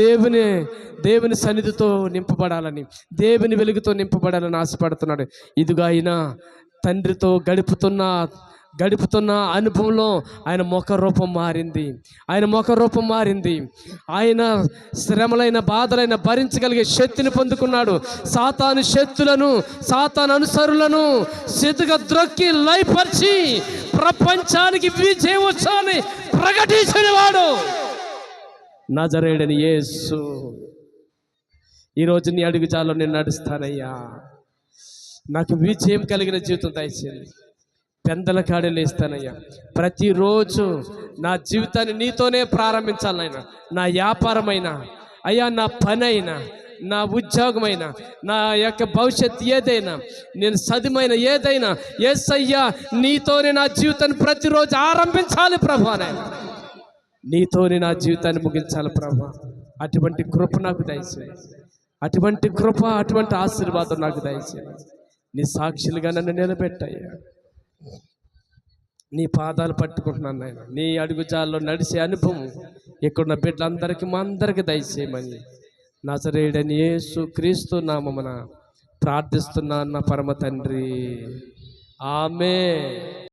దేవుని సన్నిధితో నింపబడాలని, దేవుని వెలుగుతో నింపబడాలని ఆశపడుతున్నాడు. ఇదిగా అయినా తండ్రితో గడుపుతున్న అనుభవంలో ఆయన ముఖ రూపం మారింది. ఆయన శ్రమలైన బాధలైన భరించగలిగే శక్తిని పొందుకున్నాడు. సాతాను శక్తులను, సాతాను అనుసరులను సిద్ధగా ద్రొక్కి లయపరిచి ప్రపంచానికి విజయోత్సవాన్ని ప్రకటించిన వాడు నజరేయుడైన యేసు. ఈరోజు నీ అడుగుజాల్లో నేను నడుస్తానయ్యా. నాకు విజయం కలిగిన జీవితం దయచేయండి. పెందల కాడే లేస్తానయ్యా. ప్రతిరోజు నా జీవితాన్ని నీతోనే ప్రారంభించాలనైనా, నా వ్యాపారమైనా అయ్యా, నా పని అయినా, నా ఉద్యోగమైనా, నా యొక్క భవిష్యత్తు ఏదైనా, నేను చదివైన ఏదైనా, యేసయ్యా నీతోనే నా జీవితాన్ని ప్రతిరోజు ఆరంభించాలి ప్రభా. నీతోనే నా జీవితాన్ని ముగించాలి ప్రభా. అటువంటి కృప నాకు దయచేయండి, అటువంటి కృప, అటువంటి ఆశీర్వాదం నాకు దయచేయండి. నీ సాక్షులుగా నన్ను నిలబెట్టయ్యా. నీ పాదాలు పట్టుకుంటున్నాను నాయన. నీ అడుగుజాల్లో నడిచే అనుభవం ఇక్కడున్న బిడ్డలందరికీ మా అందరికీ దయచేయమని నజరేయుడైన యేసు క్రీస్తు నామమున ప్రార్థిస్తున్నాను నా పరమ తండ్రి. ఆమేన్.